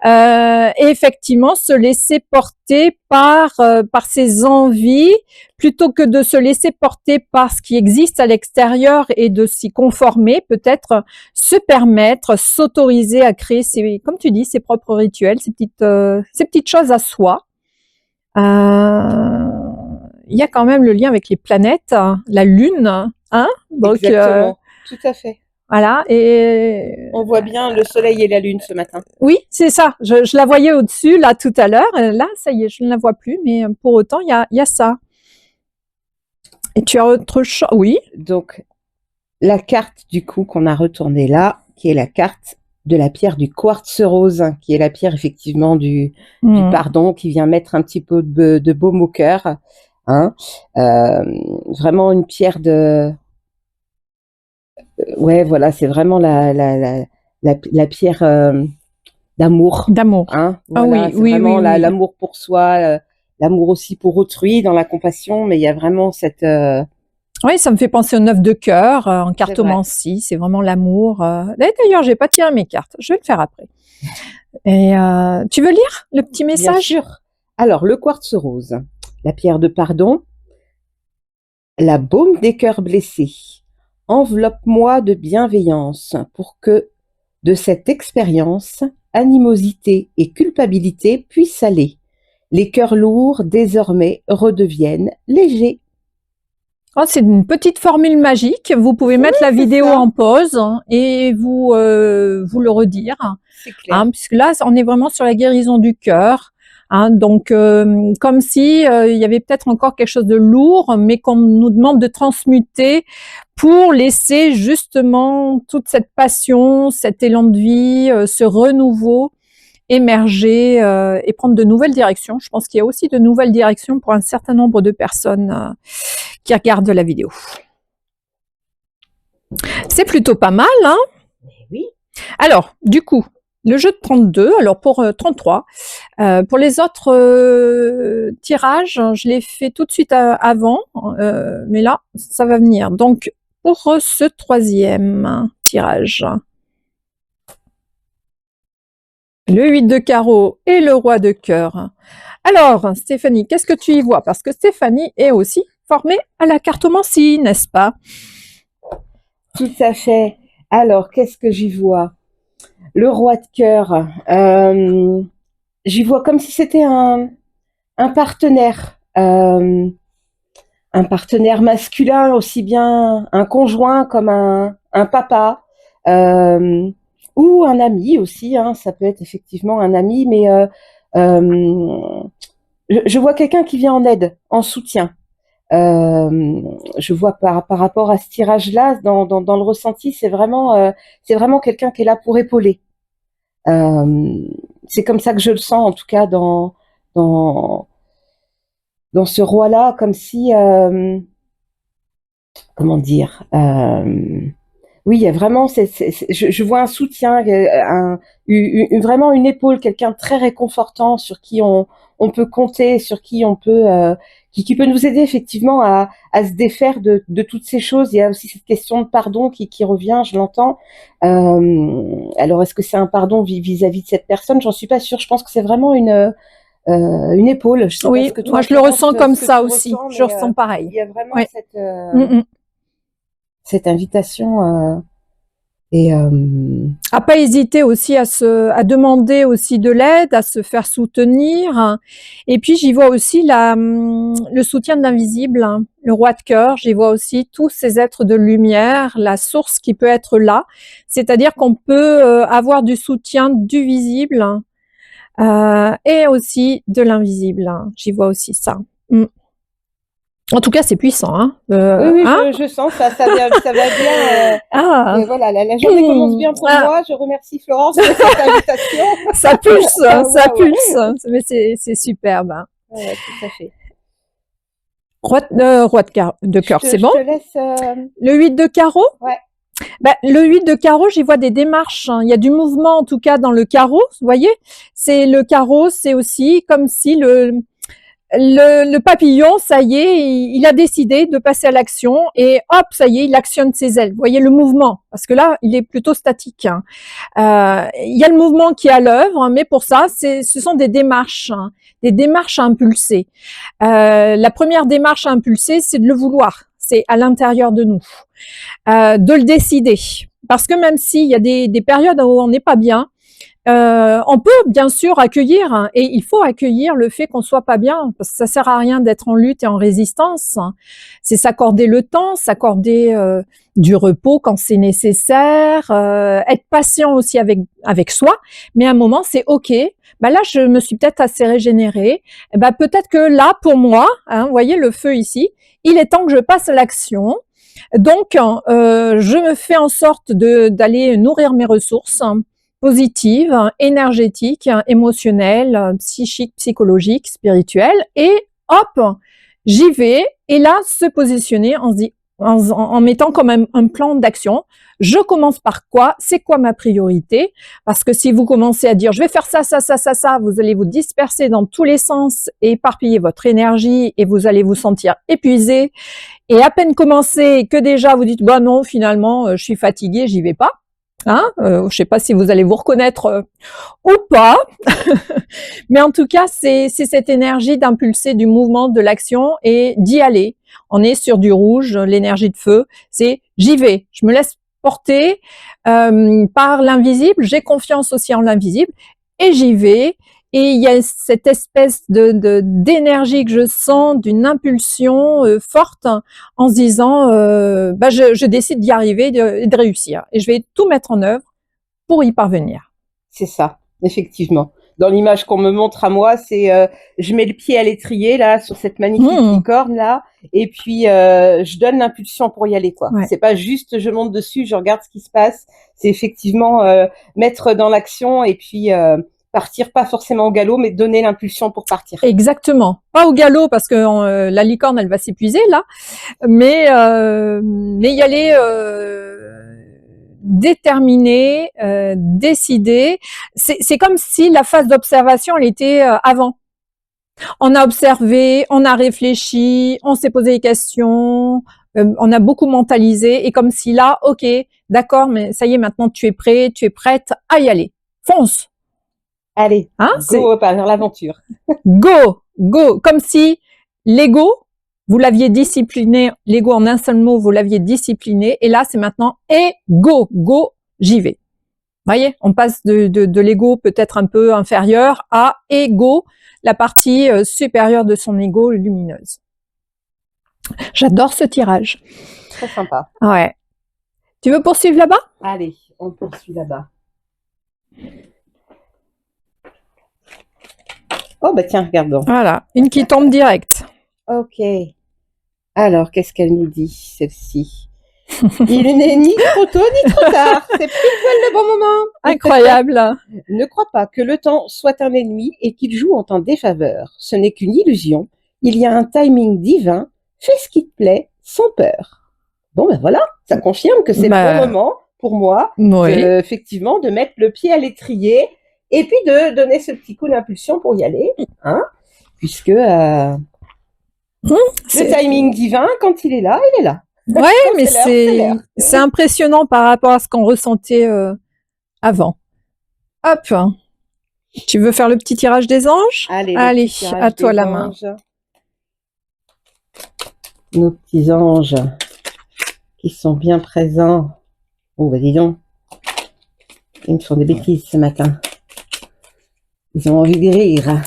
Et effectivement, se laisser porter par ses envies, plutôt que de se laisser porter par ce qui existe à l'extérieur et de s'y conformer, peut-être se permettre, s'autoriser à créer comme tu dis, ses propres rituels, ces petites choses à soi. Il y a quand même le lien avec les planètes, la Lune, donc Exactement, tout à fait. voilà. Et On voit bien le soleil et la lune ce matin. oui, c'est ça. Je la voyais au-dessus là tout à l'heure. Là, ça y est, je ne la vois plus, mais pour autant, il y a ça. Et tu as autre chose? Oui. Donc, la carte du coup qu'on a retournée là, qui est la carte de la pierre du quartz rose, qui est la pierre effectivement du pardon, qui vient mettre un petit peu de baume au cœur. Vraiment une pierre ouais, voilà, c'est vraiment la pierre d'amour. D'amour. Voilà, Oui, c'est oui, oui, vraiment oui. l'amour pour soi, l'amour aussi pour autrui, dans la compassion, mais il y a vraiment cette... Oui, ça me fait penser au 9 de cœur en C'est vrai. cartomancie. C'est vraiment l'amour. D'ailleurs, j'ai pas tiré mes cartes. Je vais le faire après. Et tu veux lire le petit Bien message? sûr. Alors, le quartz rose, la pierre de pardon, la baume des cœurs blessés. Enveloppe-moi de bienveillance pour que, de cette expérience, animosité et culpabilité puissent aller. Les cœurs lourds, désormais, redeviennent légers. Oh, c'est une petite formule magique. Vous pouvez mettre la vidéo ça. en pause et vous le redire, C'est clair. puisque là, on est vraiment sur la guérison du cœur. Donc, comme si il y avait peut-être encore quelque chose de lourd, mais qu'on nous demande de transmuter pour laisser justement toute cette passion, cet élan de vie, ce renouveau émerger et prendre de nouvelles directions. Je pense qu'il y a aussi de nouvelles directions pour un certain nombre de personnes qui regardent la vidéo. C'est plutôt pas mal, hein? Oui. Alors, du coup, le jeu de 32, alors pour 33, pour les autres tirages, je l'ai fait tout de suite avant, mais là, ça va venir. Donc, pour ce troisième tirage, le 8 de carreau et le roi de cœur. Alors, Stéphanie, qu'est-ce que tu y vois? Parce que Stéphanie est aussi formée à la cartomancie, n'est-ce pas? Tout à fait. Alors, qu'est-ce que j'y vois? Le roi de cœur. J'y vois comme si c'était un partenaire. Un partenaire masculin, aussi bien un conjoint comme un papa, ou un ami aussi, hein, ça peut être effectivement un ami, mais je vois quelqu'un qui vient en aide, en soutien. Je vois par rapport à ce tirage-là, dans le ressenti, c'est vraiment quelqu'un qui est là pour épauler. Euh, c'est comme ça que je le sens, en tout cas, dans, dans ce roi-là, comme si, comment dire, oui, il y a vraiment, je vois un soutien, vraiment une épaule, quelqu'un de très réconfortant sur qui on peut compter, sur qui on peut, qui peut nous aider effectivement à se défaire de toutes ces choses. Il y a aussi cette question de pardon qui revient, je l'entends. Alors, est-ce que c'est un pardon vis-à-vis de cette personne? J'en suis pas sûre. Je pense que c'est vraiment une épaule. Je sais pas Oui, ce que toi moi je tu le penses, ressens comme ce que ça tu aussi. ressens, Je mais ressens pareil. il y a vraiment Oui. Mm. cette invitation. Et À pas hésiter aussi à demander aussi de l'aide, à se faire soutenir. Et puis j'y vois aussi le soutien de l'invisible, hein, le roi de cœur. J'y vois aussi tous ces êtres de lumière, la source qui peut être là. C'est-à-dire qu'on peut avoir du soutien du visible et aussi de l'invisible. J'y vois aussi ça. Mm. En tout cas, c'est puissant, hein. oui, oui, Hein. je sens ça, ça va bien. Ah. Voilà, la journée commence bien pour Ah. moi. Je remercie Florence de cette invitation. Ça pulse, ça Ouais, ouais. pulse. Mais c'est superbe. Hein. Ouais, tout à fait. Roi de cœur, c'est Je bon. te laisse. Le 8 de carreau. Ouais. Ben, le 8 de carreau, j'y vois des démarches. Hein. Il y a du mouvement, en tout cas, dans le carreau. Vous voyez, c'est le carreau, c'est aussi comme si le papillon, ça y est, il a décidé de passer à l'action et hop, ça y est, il actionne ses ailes. Vous voyez le mouvement, parce que là, il est plutôt statique. Hein. Il y a le mouvement qui est à l'œuvre, mais pour ça, ce sont des démarches à impulser. La première démarche à impulser, c'est de le vouloir. C'est à l'intérieur de nous, de le décider. Parce que même s'il y a des périodes où on n'est pas bien, on peut bien sûr accueillir, hein, et il faut accueillir le fait qu'on soit pas bien, parce que ça sert à rien d'être en lutte et en résistance. Hein. C'est s'accorder le temps, s'accorder du repos quand c'est nécessaire, être patient aussi avec soi. Mais à un moment, c'est ok. Bah là, je me suis peut-être assez régénérée. Bah peut-être que là, pour moi, hein, vous voyez le feu ici, il est temps que je passe à l'action. Donc, je me fais en sorte d'aller nourrir mes ressources positives, énergétiques, émotionnelles, psychiques, psychologiques, spirituelles, et hop, j'y vais. Et là, se positionner en mettant quand même un plan d'action. Je commence par quoi? C'est quoi ma priorité? Parce que si vous commencez à dire je vais faire ça, ça, ça, ça, ça, vous allez vous disperser dans tous les sens et éparpiller votre énergie et vous allez vous sentir épuisé. Et à peine commencé que déjà vous dites bah non, finalement je suis fatigué, j'y vais pas. Hein, je sais pas si vous allez vous reconnaître ou pas, mais en tout cas c'est cette énergie d'impulser du mouvement, de l'action et d'y aller. On est sur du rouge, l'énergie de feu, c'est j'y vais, je me laisse porter par l'invisible, j'ai confiance aussi en l'invisible et j'y vais. Et il y a cette espèce d'énergie que je sens, d'une impulsion forte en se disant bah je décide d'y arriver et de réussir. Et je vais tout mettre en œuvre pour y parvenir. C'est ça, effectivement. Dans l'image qu'on me montre à moi, c'est je mets le pied à l'étrier là sur cette magnifique licorne là, et puis je donne l'impulsion pour y aller quoi. Ouais. C'est pas juste je monte dessus, je regarde ce qui se passe. C'est effectivement mettre dans l'action et puis partir pas forcément au galop, mais donner l'impulsion pour partir. Exactement. Pas au galop parce que la licorne elle va s'épuiser là, mais y aller. Déterminé, décidé. C'est comme si la phase d'observation elle était avant. On a observé, on a réfléchi, on s'est posé des questions, on a beaucoup mentalisé et comme si là, ok, d'accord, mais ça y est, maintenant tu es prêt, tu es prête à y aller. Fonce. Allez, hein, go vers l'aventure. Go, go. Comme si l'ego vous l'aviez discipliné, l'ego en un seul mot, vous l'aviez discipliné, et là c'est maintenant et go, j'y vais. Voyez, on passe de l'ego peut-être un peu inférieur à ego, la partie supérieure de son ego lumineuse. J'adore ce tirage. Très sympa. Ouais. Tu veux poursuivre là-bas? Allez, on poursuit là-bas. Oh bah tiens, regardons. Voilà, une qui tombe direct. Ok. Alors, qu'est-ce qu'elle nous dit, celle-ci? Il n'est ni trop tôt ni trop tard. C'est pile poil le bon moment. Incroyable. Ne crois pas que le temps soit un ennemi et qu'il joue en ta défaveur. Ce n'est qu'une illusion. Il y a un timing divin. Fais ce qui te plaît, sans peur. Bon ben voilà, ça confirme que c'est le bon moment pour moi, effectivement, de mettre le pied à l'étrier et puis de donner ce petit coup d'impulsion pour y aller, hein, puisque le timing divin, quand il est là, il est là. Ouais, mais c'est impressionnant par rapport à ce qu'on ressentait avant. Hop. Tu veux faire le petit tirage des anges? Allez, à toi la main. Nos petits anges qui sont bien présents. Oh, bah dis donc. Ils me font des bêtises ce matin. Ils ont envie de rire.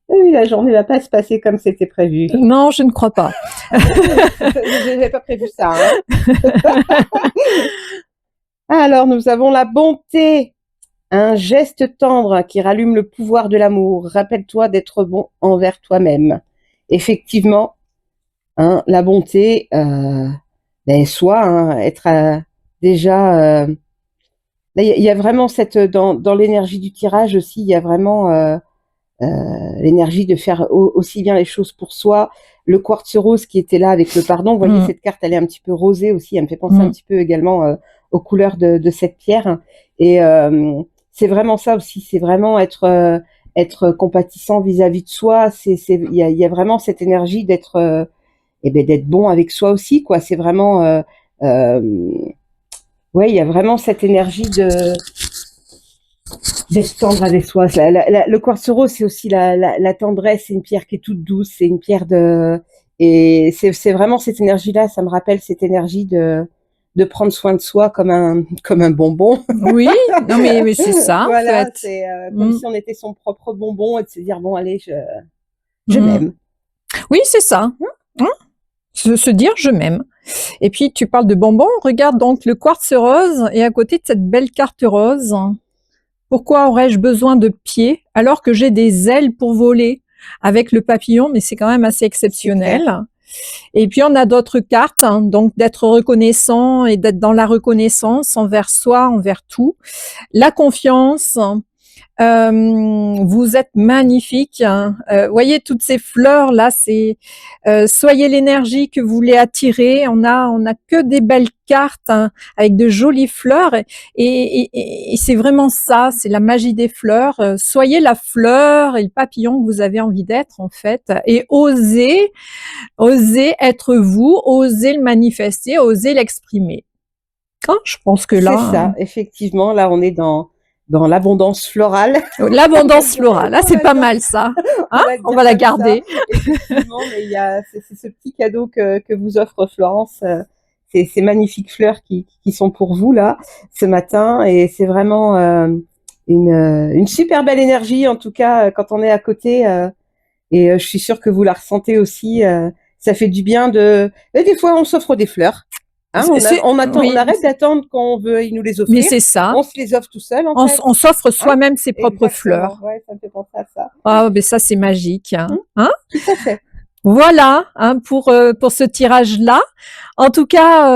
Oui, la journée ne va pas se passer comme c'était prévu. Non, je ne crois pas. Je n'avais pas prévu ça. Hein. Alors, nous avons la bonté. Un geste tendre qui rallume le pouvoir de l'amour. Rappelle-toi d'être bon envers toi-même. Effectivement, hein, la bonté, être déjà... il y a vraiment dans l'énergie du tirage aussi, il y a vraiment l'énergie de faire aussi bien les choses pour soi. Le quartz rose qui était là avec le pardon, vous voyez, cette carte, elle est un petit peu rosée aussi, elle me fait penser un petit peu également aux couleurs de cette pierre. Et c'est vraiment ça aussi, c'est vraiment être compatissant vis-à-vis de soi. Il y a vraiment cette énergie d'être bon avec soi aussi, quoi. C'est vraiment il y a vraiment cette énergie d'être tendre avec soi. Le quartz rose, c'est aussi la tendresse. C'est une pierre qui est toute douce. C'est une pierre et c'est vraiment cette énergie-là. Ça me rappelle cette énergie de prendre soin de soi comme un bonbon. Oui, non mais c'est ça. Voilà, en fait. C'est comme si on était son propre bonbon et de se dire bon allez, je m'aime. Oui, c'est ça. Se dire je m'aime. Et puis tu parles de bonbons. Regarde donc le quartz rose et à côté de cette belle carte rose. Pourquoi aurais-je besoin de pieds alors que j'ai des ailes pour voler avec le papillon, mais c'est quand même assez exceptionnel. Et puis on a d'autres cartes, hein, donc d'être reconnaissant et d'être dans la reconnaissance envers soi, envers tout. La confiance. Vous êtes magnifique. Hein. Voyez toutes ces fleurs là, c'est soyez l'énergie que vous voulez attirer. On a que des belles cartes hein, avec de jolies fleurs et c'est vraiment ça, c'est la magie des fleurs. Soyez la fleur et le papillon que vous avez envie d'être en fait et osez être vous, osez le manifester, osez l'exprimer. Hein, je pense que là, c'est ça. Effectivement, là on est dans l'abondance florale. L'abondance florale, là c'est pas mal ça. Hein, on va la garder. Effectivement, mais c'est ce petit cadeau que vous offre Florence, ces magnifiques fleurs qui sont pour vous là ce matin, et c'est vraiment une super belle énergie en tout cas quand on est à côté, et je suis sûre que vous la ressentez aussi. Ça fait du bien des fois on s'offre des fleurs. Hein, on arrête d'attendre qu'on veuille nous les offrir. Mais c'est ça. On se les offre tout seul. On s'offre soi-même ses propres fleurs. Ouais, ça me fait penser à ça. Ah, mais ça c'est magique. Hein tout à fait. Voilà hein, pour ce tirage-là. En tout cas,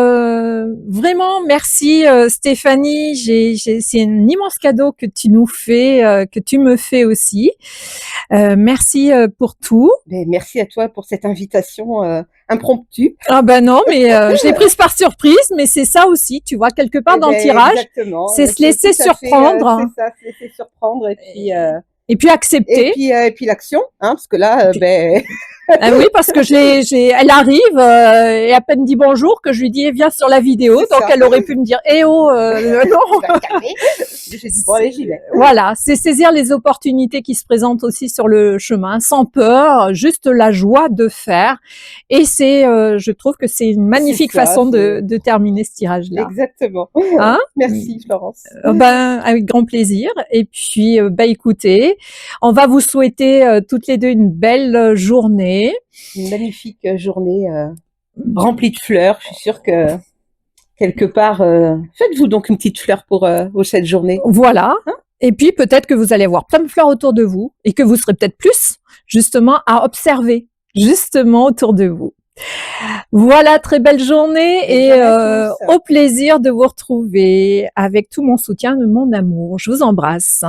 vraiment merci Stéphanie. C'est un immense cadeau que tu nous fais, que tu me fais aussi. Merci pour tout. Mais merci à toi pour cette invitation impromptue. Ah ben non, mais je l'ai prise par surprise, mais c'est ça aussi, tu vois, quelque part dans le tirage, c'est se laisser surprendre. C'est ça, se laisser surprendre et puis accepter. Et puis l'action, hein, parce que là, Ah oui, parce que elle arrive et à peine dit bonjour que je lui dis viens sur la vidéo, donc elle aurait pu me dire non. J'ai dit, bon, allez, j'y vais. Voilà, c'est saisir les opportunités qui se présentent aussi sur le chemin, sans peur, juste la joie de faire. Et c'est, je trouve que c'est une magnifique ça, façon de terminer ce tirage-là. Exactement. Hein? Merci, Florence. Ben, avec grand plaisir. Et puis, écoutez, on va vous souhaiter toutes les deux une belle journée. Une magnifique journée remplie de fleurs. Je suis sûre que quelque part, faites-vous donc une petite fleur pour cette journée. Voilà. Et puis peut-être que vous allez avoir plein de fleurs autour de vous et que vous serez peut-être plus justement à observer justement autour de vous. Voilà, très belle journée et au plaisir de vous retrouver avec tout mon soutien, de mon amour. Je vous embrasse.